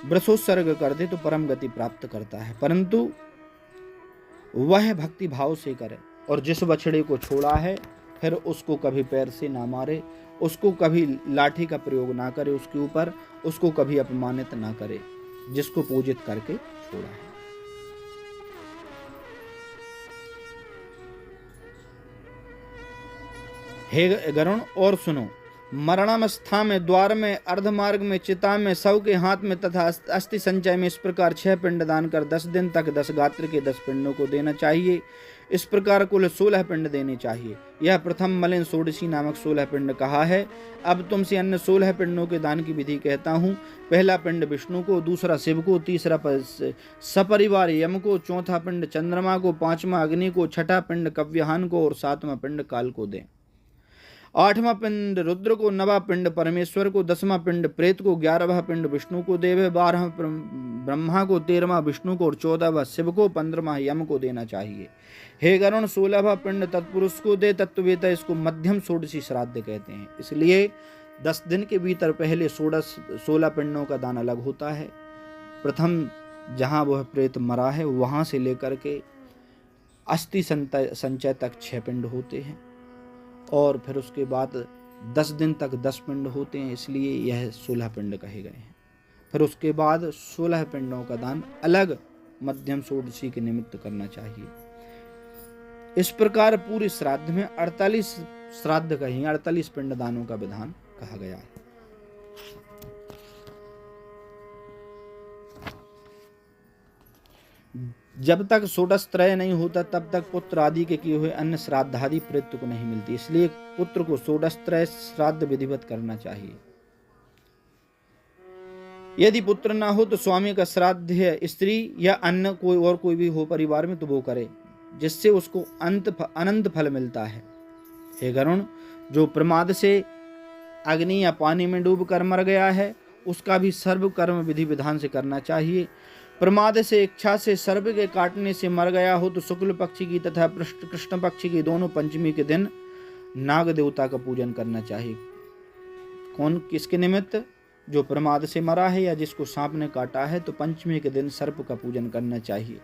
वृषोत्सर्ग कर दे तो परम गति प्राप्त करता है, परंतु वह भक्ति भाव से करे। और जिस बछड़े को छोड़ा है फिर उसको कभी पैर से ना मारे, उसको कभी लाठी का प्रयोग ना करे उसके ऊपर, उसको कभी अपमानित ना करे, जिसको पूजित करके छोड़ा है। हे गरुण, और सुनो, मरणावस्था में, द्वार में, अर्धमार्ग में, चिता में, शव के हाथ में तथा अस्थि संचय में इस प्रकार 6 पिंड दान कर 10 दिन तक 10 गात्र के 10 पिंडों को देना चाहिए। इस प्रकार कुल 16 पिंड देने चाहिए। यह प्रथम मलिन षोडशी नामक 16 पिंड कहा है। अब तुमसे अन्य 16 पिंडों के दान की विधि कहता हूँ। पहला पिंड विष्णु को, दूसरा शिव को, तीसरा सपरिवार यम को, चौथा पिंड चंद्रमा को, पांचवा अग्नि को, छठा पिंड कव्यहान को और 7वां पिंड काल को दें। 8वां पिंड रुद्र को, 9वां पिंड परमेश्वर को, 10वां पिंड प्रेत को, 11वां पिंड विष्णु को देवे, 12वां ब्रह्मा को, 13वां विष्णु को और 14वां शिव को, 15वां यम को देना चाहिए। हे गरुण, 16वां पिंड तत्पुरुष को दे। तत्ववेता इसको मध्यम षोडशी श्राद्ध कहते हैं। इसलिए 10 दिन के भीतर पहले 16 पिंडों का दान अलग होता है। प्रथम जहाँ वह प्रेत मरा है वहाँ से लेकर के अस्थि संचय तक 6 पिंड होते हैं और फिर उसके बाद 10 दिन तक 10 पिंड होते हैं, इसलिए यह 16 पिंड कहे गए हैं। फिर उसके बाद 16 पिंडों का दान अलग मध्यम षोडशी के निमित्त करना चाहिए। इस प्रकार पूरी श्राद्ध में 48 श्राद्ध कहीं 48 पिंड दानों का विधान कहा गया है। जब तक षोडशत्रय नहीं होता तब तक पुत्र आदि के किए हुए अन्य श्राद्धादि प्रेत को नहीं मिलती, इसलिए पुत्र को षोडशत्रय श्राद्ध विधिवत करना चाहिए। यदि पुत्र ना हो तो स्वामी का श्राद्ध है, स्त्री या अन्य कोई भी हो परिवार में तो वो करे, जिससे उसको अनंत फल मिलता है। हे गरुण, जो प्रमाद से अग्नि या पानी में डूब कर मर गया है उसका भी सर्व कर्म विधि विधान से करना चाहिए। प्रमाद से इच्छा से सर्प के काटने से मर गया हो तो शुक्ल पक्षी की तथा कृष्ण पक्षी की दोनों पंचमी के दिन नाग देवता का पूजन करना चाहिए। कौन किसके निमित्त? जो प्रमाद से मरा है या जिसको सांप ने काटा है, तो पंचमी के दिन सर्प का पूजन करना चाहिए।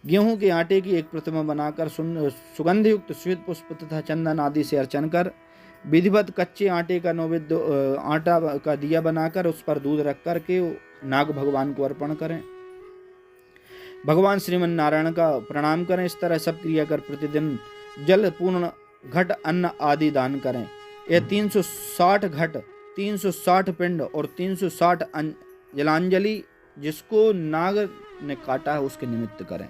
गेहूं के आटे की एक प्रतिमा बनाकर सुगंध युक्त श्वेत पुष्प तथा चंदन आदि से अर्चन कर विधिवत कच्चे आटे का नैवेद्य आटा का दिया बनाकर उस पर दूध रख कर के नाग भगवान को अर्पण करें। भगवान श्रीमन नारायण का प्रणाम करें। इस तरह सब क्रिया कर प्रतिदिन जल पूर्ण घट अन्न आदि दान करें। यह 360 घट, 360 पिंड और 360 जलांजलि जिसको नाग ने काटा है उसके निमित्त करें।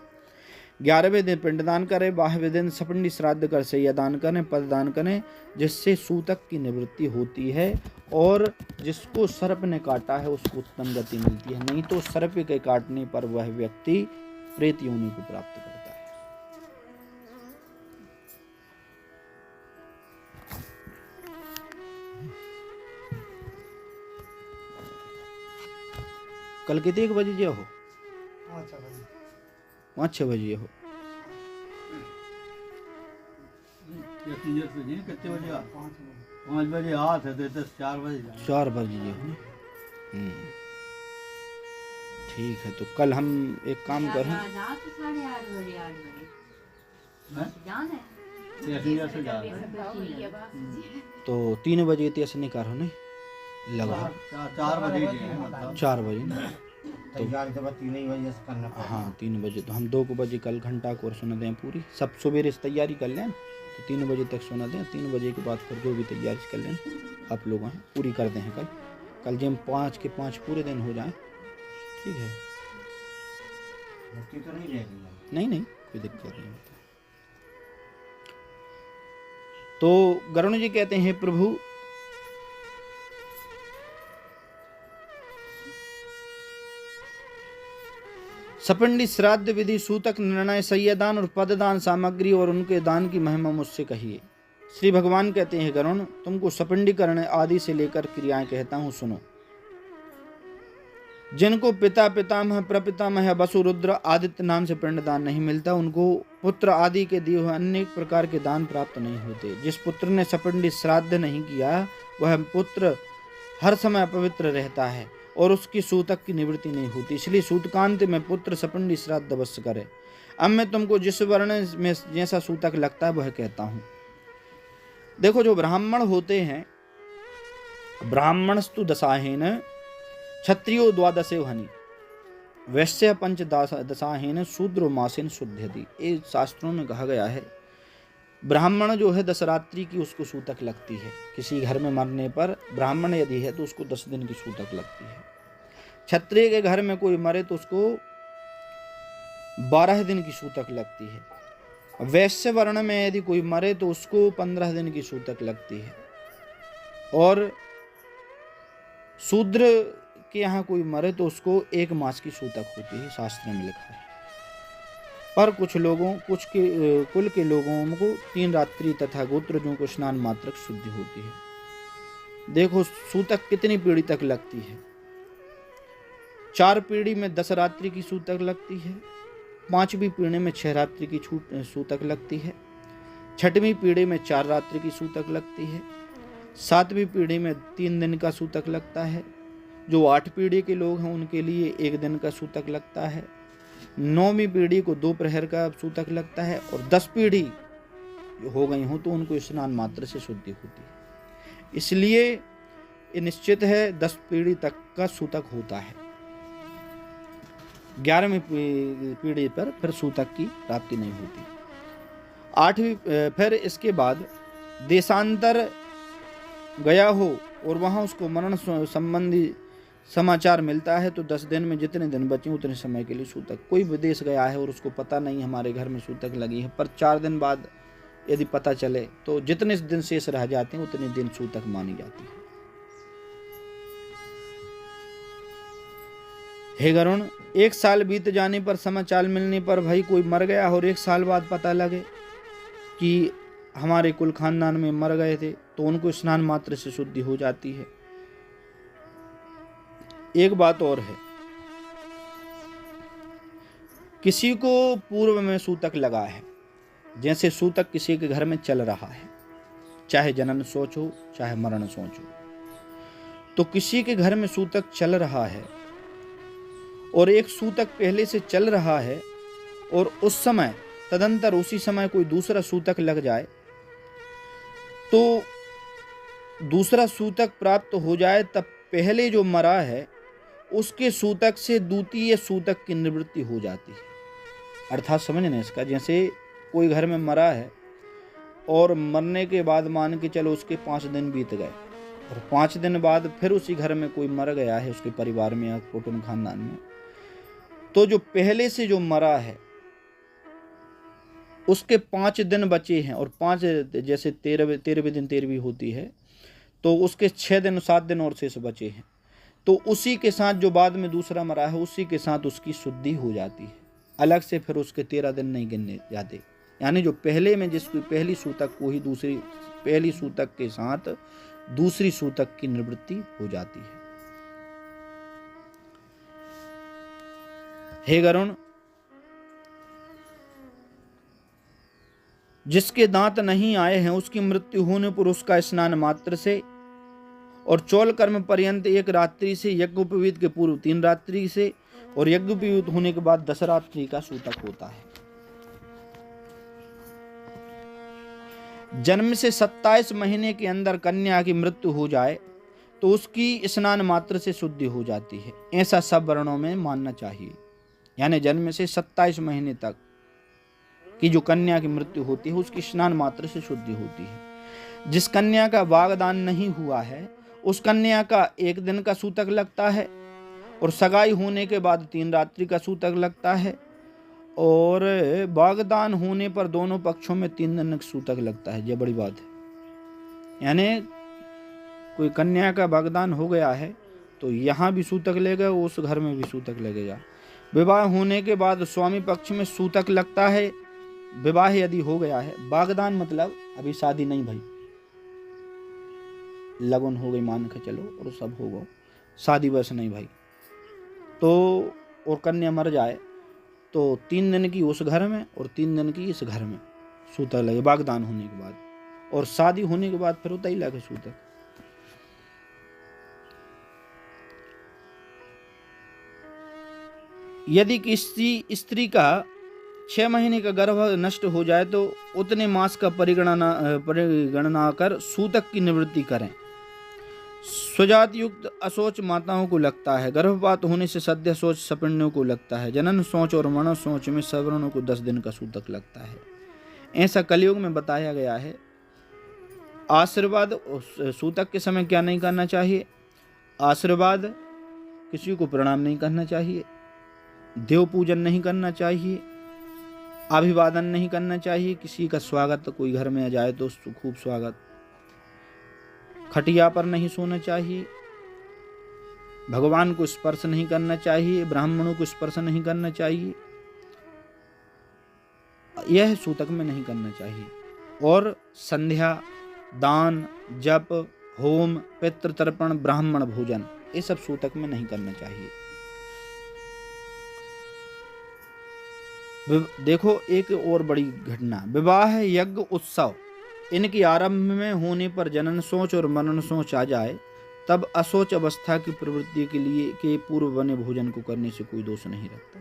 11वें दिन पिंडदान करें। 12वें दिन सपंडी श्राद्ध कर सैया दान करें, पद दान करें, जिससे सूतक की निवृत्ति होती है और जिसको सर्प ने काटा है उसको उत्तम गति मिलती है। नहीं तो सर्प के काटने पर वह व्यक्ति प्रेत योनि को प्राप्त करता है। कल कितने बजे हो? 5-6 बजे हो। कितने बजे? 5 बजे हाथ है तो 4 बजे 4 बजे हो। ठीक है, तो कल हम एक काम करें, तो 3 बजे तैयार नहीं करो नहीं लगभग 4 बजे ना, तो 3 बजे से करना पड़ेगा। हाँ 3 बजे, तो हम 2 बजे कल घंटा को सुना दें पूरी, सब सवेरे से तैयारी कर लें तो 3 बजे तक सुना दें। 3 बजे के बाद फिर जो भी तैयारी कर लें आप लोग हैं पूरी कर दें। कल जब 5 के 5 पूरे दिन हो जाए, ठीक है? तो नहीं कोई दिक्कत नहीं। तो गरुण जी कहते हैं, प्रभु सपंडी श्राद्ध विधि, सूतक निर्णय, सैयदान और पददान सामग्री और उनके दान की महिमा मुझसे कहिए। श्री भगवान कहते हैं, गरुण तुमको सपंडीकरण आदि से लेकर क्रियाएं कहता हूं, सुनो। जिनको पिता पितामह प्रपितामह वसु रुद्र आदित्य नाम से पिंडदान नहीं मिलता, उनको पुत्र आदि के दिए हुए अनेक प्रकार के दान प्राप्त नहीं होते। जिस पुत्र ने सपंडी श्राद्ध नहीं किया वह पुत्र हर समय अपवित्र रहता है और उसकी सूतक की निवृत्ति नहीं होती। इसलिए सूतकांत में पुत्र सपंडी श्राद्ध अवश्य करे। अब मैं तुमको जिस वर्ण में जैसा सूतक लगता है वह कहता हूं। देखो, जो ब्राह्मण होते हैं, ब्राह्मणस्तु दशाहेन क्षत्रियो द्वादशे हनि वैश्य पंच दशाहेन शूद्रो मासेन शुद्ध्यति। ये शास्त्रों में कहा गया है। ब्राह्मण जो है 10 रात्रि की उसको सूतक लगती है। किसी घर में मरने पर ब्राह्मण यदि है तो उसको 10 दिन की सूतक लगती है। क्षत्रिय के घर में कोई मरे तो उसको 12 दिन की सूतक लगती है। वैश्य वर्ण में यदि कोई मरे तो उसको 15 दिन की सूतक लगती है। और शूद्र के यहाँ कोई मरे तो उसको 1 मास की सूतक होती है, शास्त्र में लिखा है। पर कुछ कुल के लोगों को 3 रात्रि तथा गोत्रजों को स्नान मात्रक शुद्धि होती है। देखो सूतक कितनी पीढ़ी तक लगती है। 4 पीढ़ी में 10 रात्रि की सूतक लगती है। 5वीं पीढ़ी में 6 रात्रि की सूतक लगती है। 6वीं पीढ़ी में 4 रात्रि की सूतक लगती है। 7वीं पीढ़ी में 3 दिन का सूतक लगता है। जो 8 पीढ़ी के लोग हैं उनके लिए 1 दिन का सूतक लगता है। 9वीं पीढ़ी को 2 प्रहर का सूतक लगता है। और 10 पीढ़ी हो गई हो तो उनको स्नान मात्र से शुद्धि होती है। इसलिए ये निश्चित है 10 पीढ़ी तक का सूतक होता है। 11वीं पीढ़ी पर फिर सूतक की प्राप्ति नहीं होती। 8वीं फिर इसके बाद देशांतर गया हो और वहां उसको मरण संबंधी समाचार मिलता है तो 10 दिन में जितने दिन बचे उतने समय के लिए सूतक। कोई विदेश गया है और उसको पता नहीं हमारे घर में सूतक लगी है, पर 4 दिन बाद यदि पता चले तो जितने दिन शेष रह जाते हैं उतने दिन सूतक मानी जाती है। हे गरुण, 1 साल बीत जाने पर समाचार मिलने पर भाई कोई मर गया और 1 साल बाद पता लगे कि हमारे कुल खानदान में मर गए थे तो उनको स्नान मात्र से शुद्धि हो जाती है। एक बात और है, किसी को पूर्व में सूतक लगा है, जैसे सूतक किसी के घर में चल रहा है, चाहे जनन सोच हो चाहे मरण सोच हो, तो किसी के घर में सूतक चल रहा है और एक सूतक पहले से चल रहा है और उस समय तदंतर उसी समय कोई दूसरा सूतक लग जाए, तो दूसरा सूतक प्राप्त हो जाए, तब पहले जो मरा है उसके सूतक से द्वितीय सूतक की निवृत्ति हो जाती है। अर्थात समझना इसका, जैसे कोई घर में मरा है और मरने के बाद मान के चलो उसके 5 दिन बीत गए और 5 दिन बाद फिर उसी घर में कोई मर गया है उसके परिवार में या कुटुंब खानदान में, तो जो पहले से जो मरा है उसके 5 दिन बचे हैं और 5 जैसे 13वें दिन 13वीं होती है, तो उसके 6 दिन 7 दिन और शेष बचे हैं, तो उसी के साथ जो बाद में दूसरा मरा है उसी के साथ उसकी शुद्धि हो जाती है, अलग से फिर उसके 13 दिन नहीं गिनने जाते। यानी जो पहले में जिसकी पहली सूतक को ही दूसरी पहली सूतक के साथ दूसरी सूतक की निवृत्ति हो जाती है। हे गरुण, जिसके दांत नहीं आए हैं उसकी मृत्यु होने पर उसका स्नान मात्र से और चौल कर्म पर्यंत 1 रात्रि से, यज्ञोपवीत के पूर्व 3 रात्रि से और यज्ञोपवीत होने के बाद 10 रात्रि का सूतक होता है। जन्म से 27 महीने के अंदर कन्या की मृत्यु हो जाए तो उसकी स्नान मात्र से शुद्धि हो जाती है, ऐसा सब वर्णों में मानना चाहिए। यानी जन्म से 27 महीने तक की जो कन्या की मृत्यु होती है उसकी स्नान मात्र से शुद्धि होती है। जिस कन्या का वागदान नहीं हुआ है उस कन्या का 1 दिन का सूतक लगता है और सगाई होने के बाद 3 रात्रि का सूतक लगता है और वागदान होने पर दोनों पक्षों में 3 दिन का सूतक लगता है। ये बड़ी बात है। यानी कोई कन्या का वागदान हो गया है तो यहाँ भी सूतक लगेगा, उस घर में भी सूतक लगेगा। विवाह होने के बाद स्वामी पक्ष में सूतक लगता है, विवाह यदि हो गया है। वागदान मतलब अभी शादी नहीं भाई, लगन हो गई मान के चलो और सब हो गया, शादी बस नहीं भाई, तो और कन्या मर जाए तो 3 दिन की उस घर में और 3 दिन की इस घर में सूतक लगे वागदान होने के बाद, और शादी होने के बाद फिर उतना ही लगे सूतक। यदि किसी स्त्री का 6 महीने का गर्भ नष्ट हो जाए तो उतने मास का परिगणना कर सूतक की निवृत्ति करें। स्वजात युक्त अशोच माताओं को लगता है। गर्भपात होने से सद्य शौच सपिण्यों को लगता है। जनन शौच और मरण शौच में सवर्णों को 10 दिन का सूतक लगता है। ऐसा कलयुग में बताया गया है। आशीर्वाद सूतक के समय क्या नहीं करना चाहिए? आशीर्वाद, किसी को प्रणाम नहीं करना चाहिए, देव पूजन नहीं करना चाहिए, अभिवादन नहीं करना चाहिए, किसी का स्वागत कोई घर में आ जाए तो खूब स्वागत, खटिया पर नहीं सोना चाहिए, भगवान को स्पर्श नहीं करना चाहिए, ब्राह्मणों को स्पर्श नहीं करना चाहिए, यह सूतक में नहीं करना चाहिए। और संध्या, दान, जप, होम, पितृ तर्पण, ब्राह्मण भोजन, ये सब सूतक में नहीं करना चाहिए। देखो एक और बड़ी घटना, विवाह, यज्ञ, उत्सव, इनकी आरंभ में होने पर जनन सोच और मरण सोच आ जाए तब अशोच अवस्था की प्रवृत्ति के लिए के पूर्व बने भोजन को करने से कोई दोष नहीं रहता।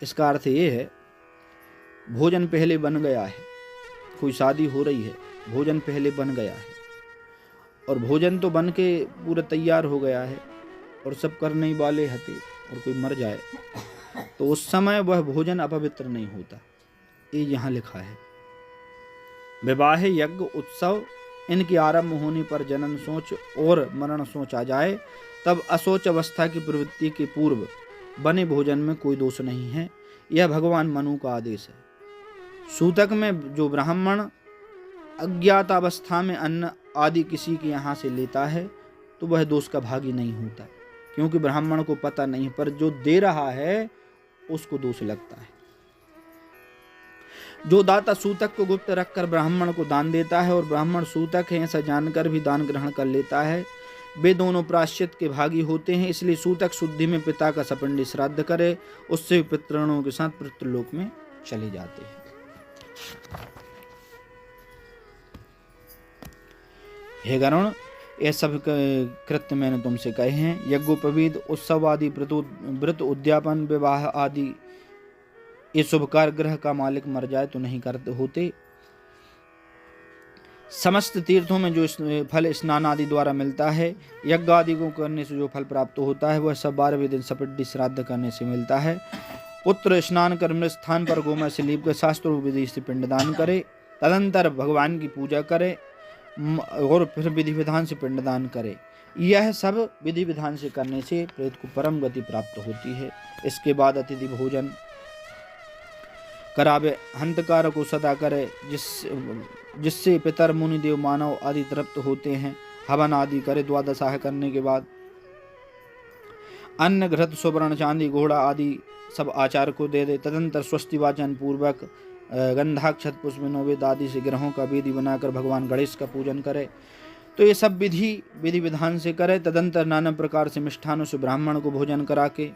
इसका अर्थ ये है, भोजन पहले बन गया है, कोई शादी हो रही है, भोजन पहले बन गया है और भोजन तो बन के पूरा तैयार हो गया है और सब करने ही वाले हते और कोई मर जाए तो उस समय वह भोजन अपवित्र नहीं होता। ये यहाँ लिखा है। विवाह, यज्ञ, उत्सव, इनकी आरंभ होने पर जनन सोच और मरण सोच आ जाए तब अशोच अवस्था की प्रवृत्ति के पूर्व बने भोजन में कोई दोष नहीं है। यह भगवान मनु का आदेश है। सूतक में जो ब्राह्मण अज्ञात अवस्था में अन्न आदि किसी के यहाँ से लेता है तो वह दोष का भागी नहीं होता, क्योंकि ब्राह्मण को पता नहीं, पर जो दे रहा है उसको दोष लगता है। जो दाता सूतक को गुप्त रखकर ब्राह्मण को दान देता है और ब्राह्मण सूतक है ऐसा जानकर भी दान ग्रहण कर लेता है, वे दोनों प्रायश्चित के भागी होते हैं। इसलिए सूतक शुद्धि में पिता का सपिंडी श्राद्ध करे, उससे पितृणों के साथ पितृलोक में चले जाते हैं। हे गरुण, ये सब कृत्य मैंने तुमसे कहे हैं। यज्ञोपवीत, उत्सव आदि, व्रत, उद्यापन, विवाह आदि ये शुभ कार्य ग्रह का मालिक मर जाए तो नहीं करते होते। समस्त तीर्थों में जो फल स्नान आदि द्वारा मिलता है, यज्ञ आदि को करने से जो फल प्राप्त होता है, वह सब 12वें दिन सपिंडी श्राद्ध करने से मिलता है। पुत्र स्नान कर मृत स्थान पर गोमय से लीप कर शास्त्रों विधि से पिंडदान करे, तदंतर भगवान की पूजा करे और फिर विधि विधान से पिंडदान करे। यह सब विधि विधान से करने से प्रेत को परम गति प्राप्त होती है। इसके बाद अतिथि भोजन करावे, हंतकार को सदा करे, जिससे पितर मुनि देव मानव आदि तृप्त होते हैं। हवन आदि करे, द्वादशाह करने के बाद अन्न घृत सुवर्ण चांदी घोड़ा आदि सब आचार्य को दे दे। तदंतर स्वस्ति वाचन पूर्वक गंधाक्षत पुष्प नैवेद्य आदि से ग्रहों का वेदी बनाकर भगवान गणेश का पूजन करे। तो ये सब विधि विधान से करे। तदंतर नाना प्रकार से मिष्ठानों से ब्राह्मण को भोजन करा के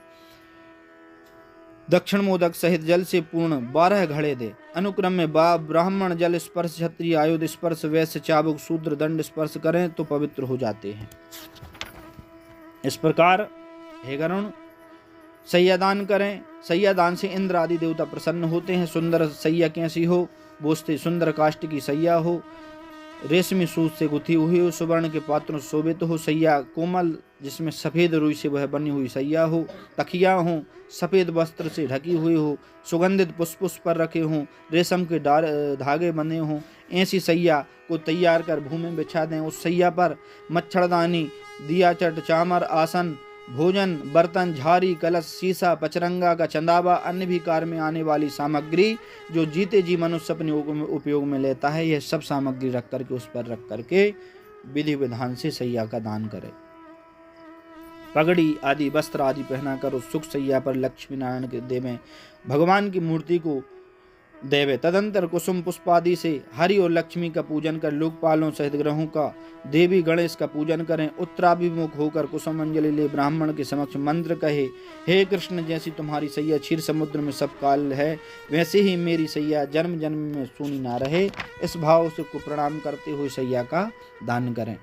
दक्षिण मोदक सहित जल से पूर्ण 12 घड़े दे। अनुक्रम में ब्राह्मण जल स्पर्श, क्षत्रिय आयुध स्पर्श, वैश्य चाबुक, शूद्र दंड स्पर्श करें तो पवित्र हो जाते हैं। इस प्रकार हे गरुण, सैयादान करें। सैयादान से इंद्र आदि देवता प्रसन्न होते हैं। सुंदर सैया कैसी हो? बोझते सुंदर काष्ठ की सैया हो, रेशमी सूत से गुथी हुई हो, सुवर्ण के पात्रों से शोभित हो। सैया कोमल, जिसमें सफेद रुई से वह बनी हुई सैया हो। तकिया हो, सफेद वस्त्र से ढकी हुई हो, सुगंधित पुष्प उस पर रखे हों, रेशम के धागे बंधे हों। ऐसी सैया को तैयार कर भूमि में बिछा दें। उस सैया पर मच्छरदानी, दिया चट, चामर, आसन, भोजन, बर्तन, झारी, कलश, शीशा, पचरंगा का चंदावा, अन्य भी कार्य में आने वाली सामग्री जो जीते जी मनुष्य अपने उपयोग में लेता है, यह सब सामग्री रख करके उस पर रख करके विधि विधान से सैया का दान करे। पगड़ी आदि वस्त्र आदि पहनाकर उस सुख सैया पर लक्ष्मी नारायण के देवें, भगवान की मूर्ति को देवे। तदंतर कुसुम पुष्प आदि से हरि और लक्ष्मी का पूजन कर लोकपालों सहित ग्रहों का, देवी गणेश का पूजन करें। उत्तराभिमुख होकर कुसुम अंजलि ले ब्राह्मण के समक्ष मंत्र कहे, हे कृष्ण, जैसी तुम्हारी सैया क्षीर समुद्र में सब काल है, वैसे ही मेरी सैया जन्म जन्म में सूनी ना रहे। इस भाव से को प्रणाम करते हुए सैया का दान करें।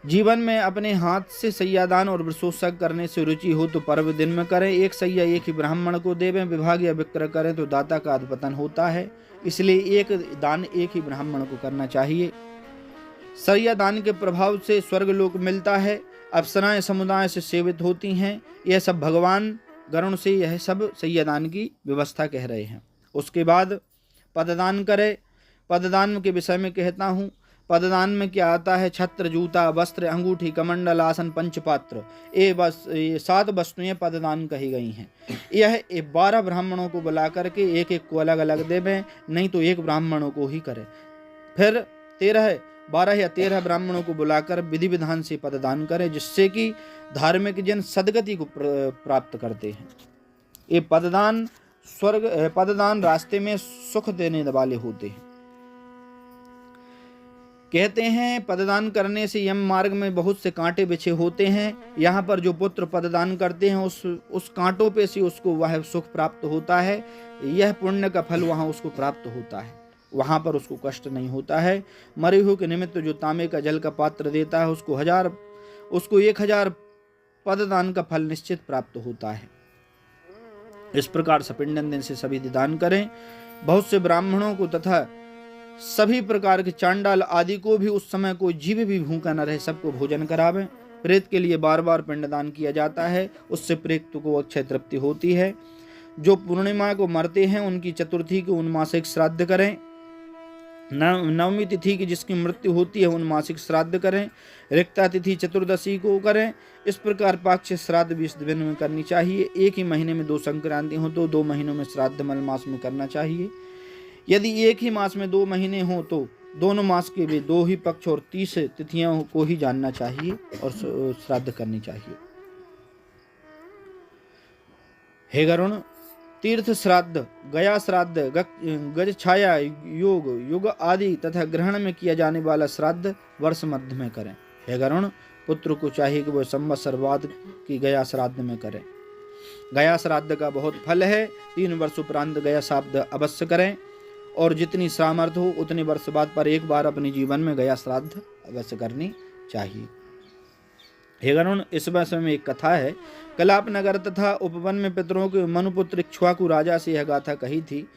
जीवन में अपने हाथ से सैयादान और वृषोत्सव करने से रुचि हो तो पर्व दिन में करें। एक सैया एक ही ब्राह्मण को देवें। विभाग या विक्रय करें तो दाता का अधपतन होता है, इसलिए एक दान एक ही ब्राह्मण को करना चाहिए। सैयादान के प्रभाव से स्वर्गलोक मिलता है, अप्सराएं समुदाय से सेवित होती हैं। यह सब भगवान गरुण से यह सब सैयादान की व्यवस्था कह रहे हैं। उसके बाद पददान करे। पददान के विषय में कहता हूँ। पददान में क्या आता है? छत्र, जूता, वस्त्र, अंगूठी, कमंडल, आसन, पंचपात्र, ये 7 वस्तुएं पददान कही गई हैं। यह 12 ब्राह्मणों को बुला करके एक एक को अलग अलग देवें, नहीं तो एक ब्राह्मणों को ही करें। फिर 12 या 13 ब्राह्मणों को बुलाकर विधि विधान से पददान करें, जिससे कि धार्मिक जन सदगति को प्राप्त करते हैं। ये पददान रास्ते में सुख देने वाले होते हैं। कहते हैं पददान करने से यम मार्ग में बहुत से कांटे बिछे होते हैं। यहाँ पर जो पुत्र पददान करते हैं उस कांटों पे से उसको वह सुख प्राप्त होता है। यह पुण्य का फल वहाँ उसको प्राप्त होता है, वहाँ पर उसको कष्ट नहीं होता है। मरे हुए के निमित्त जो तांबे का जल का पात्र देता है उसको 1000 पददान का फल निश्चित प्राप्त होता है। इस प्रकार सपिंडन दिन से सभी दान करें। बहुत से ब्राह्मणों को तथा सभी प्रकार के चांडाल आदि को भी उस समय कोई जीव भी भूखा न रहे, सबको भोजन करावें। प्रेत के लिए बार बार पिंडदान किया जाता है, उससे प्रेत को अक्षय तृप्ति होती है। जो पूर्णिमा को मरते हैं उनकी चतुर्थी को उन्मासिक श्राद्ध करें। नवमी तिथि की जिसकी मृत्यु होती है उन्मासिक श्राद्ध करें। रिक्ता तिथि चतुर्दशी को करें। इस प्रकार पाक्ष श्राद्ध 20 दिन में करनी चाहिए। एक ही महीने में 2 संक्रांति हो तो 2 महीनों में श्राद्ध मल मास में करना चाहिए। यदि एक ही मास में 2 महीने हो तो दोनों मास के भी 2 ही पक्ष और 30 तिथियों को ही जानना चाहिए और श्राद्ध करनी चाहिए। हे गरुण, तीर्थ श्राद्ध, गया श्राद्ध, गज छाया योग, युग आदि तथा ग्रहण में किया जाने वाला श्राद्ध वर्ष मध्य में करें। हे गरुण, पुत्र को चाहिए कि वह संवत्सर बाद की गया श्राद्ध में करें। गया श्राद्ध का बहुत फल है। 3 वर्ष उपरांत गया श्राद्ध अवश्य करें और जितनी सामर्थ्य हो उतने वर्ष बाद पर एक बार अपने जीवन में गया श्राद्ध अवश्य करनी चाहिए। हे गरुण, इस वर्ष में एक कथा है। कलाप नगर तथा उपवन में पितरों के मनुपुत्र इक्ष्वाकु राजा से यह गाथा कही थी,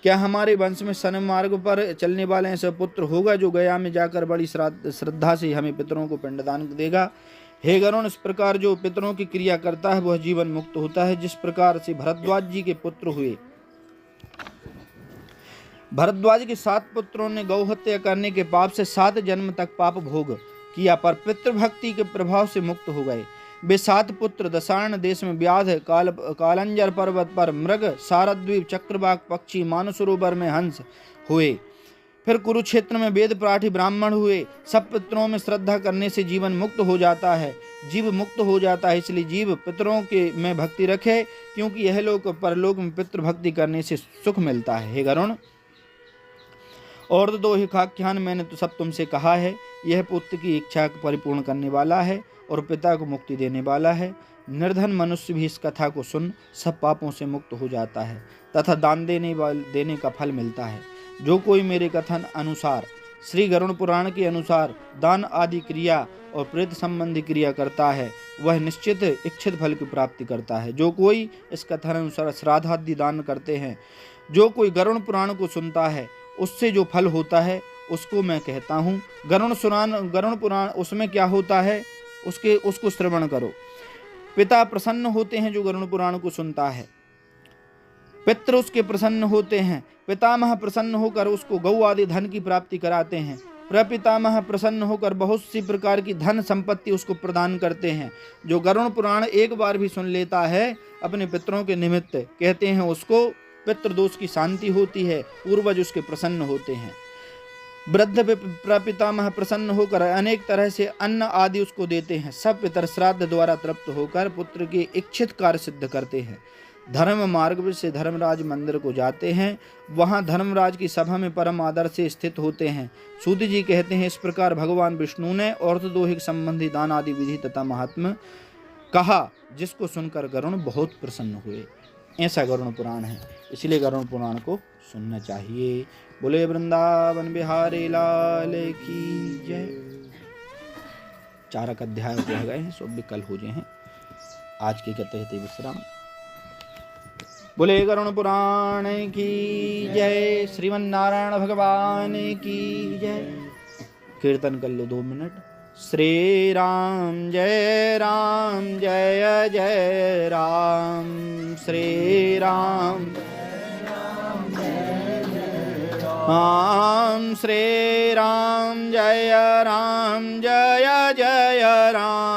क्या हमारे वंश में सन मार्ग पर चलने वाले ऐसा पुत्र होगा जो गया में जाकर बड़ी श्रद्धा से हमें पितरों को पिंडदान देगा। हे गरुण, इस प्रकार जो पितरों की क्रिया करता है वह जीवन मुक्त होता है। जिस प्रकार से भरद्वाज जी के पुत्र हुए, भरद्वाज के 7 पुत्रों ने गौ हत्या करने के पाप से 7 जन्म तक पाप भोग किया पर पितृभक्ति के प्रभाव से मुक्त हो गए। वे 7 पुत्र दशार्ण देश में व्याध, कालंजर पर्वत पर मृग, सारद्वीप, चक्रवाक पक्षी, मानसरोवर में हंस हुए। फिर कुरुक्षेत्र में वेद पाठी ब्राह्मण हुए। सब पितरों में श्रद्धा करने से जीवन मुक्त हो जाता है, जीव मुक्त हो जाता है। इसलिए जीव पितरों के में भक्ति रखे, क्योंकि यह लोक परलोक में पितृभक्ति करने से सुख मिलता है। हे गरुण, और तो 2 हिखाख्यान मैंने तो सब तुमसे कहा है। यह पुत्र की इच्छा को परिपूर्ण करने वाला है और पिता को मुक्ति देने वाला है। निर्धन मनुष्य भी इस कथा को सुन सब पापों से मुक्त हो जाता है तथा दान देने का फल मिलता है। जो कोई मेरे कथन अनुसार, श्री गरुड़ पुराण के अनुसार दान आदि क्रिया और प्रेत संबंधी क्रिया करता है वह निश्चित इच्छित फल की प्राप्ति करता है। जो कोई इस कथन अनुसार श्राद्धादि दान करते हैं, जो कोई गरुड़ पुराण को सुनता है, उससे जो फल होता है उसको मैं कहता हूँ। गरुड़ पुराण उसमें क्या होता है उसको श्रवण करो। पिता प्रसन्न होते हैं जो गरुड़ पुराण को सुनता है, पितृ उसके प्रसन्न होते हैं, पितामह प्रसन्न होकर उसको गौ आदि धन की प्राप्ति कराते हैं, प्रपितामह प्रसन्न होकर बहुत सी प्रकार की धन संपत्ति उसको प्रदान करते हैं। जो गरुड़ पुराण एक बार भी सुन लेता है अपने पितरों के निमित्त, कहते हैं उसको पितृदोष की शांति होती है, पूर्वज उसके प्रसन्न होते हैं। वृद्ध प्रपितामह प्रसन्न होकर अनेक तरह से अन्न आदि उसको देते हैं। सब पितर श्राद्ध द्वारा तृप्त होकर पुत्र के इच्छित कार्य सिद्ध करते हैं। धर्म मार्ग से धर्मराज मंदिर को जाते हैं, वहां धर्मराज की सभा में परम आदर से स्थित होते हैं। सूत जी कहते हैं, इस प्रकार भगवान विष्णु ने औरतोदोहिक संबंधी दान आदि विधि तथा महात्म्य कहा, जिसको सुनकर गरुड़ बहुत प्रसन्न हुए। ऐसा गरुड़ पुराण है, इसलिए गरुड़ पुराण को सुनना चाहिए। बोले वृंदावन बिहारी लाल की जय। 4 अध्याय हो गए हैं, सब कल हो गए हैं। आज के कहते हैं विश्राम। बोले गरुड़ पुराण की जय, श्रीमन नारायण भगवान की जय। कीर्तन कर लो 2 मिनट। श्री राम जय जय राम, श्री राम श्री राम जय जय राम।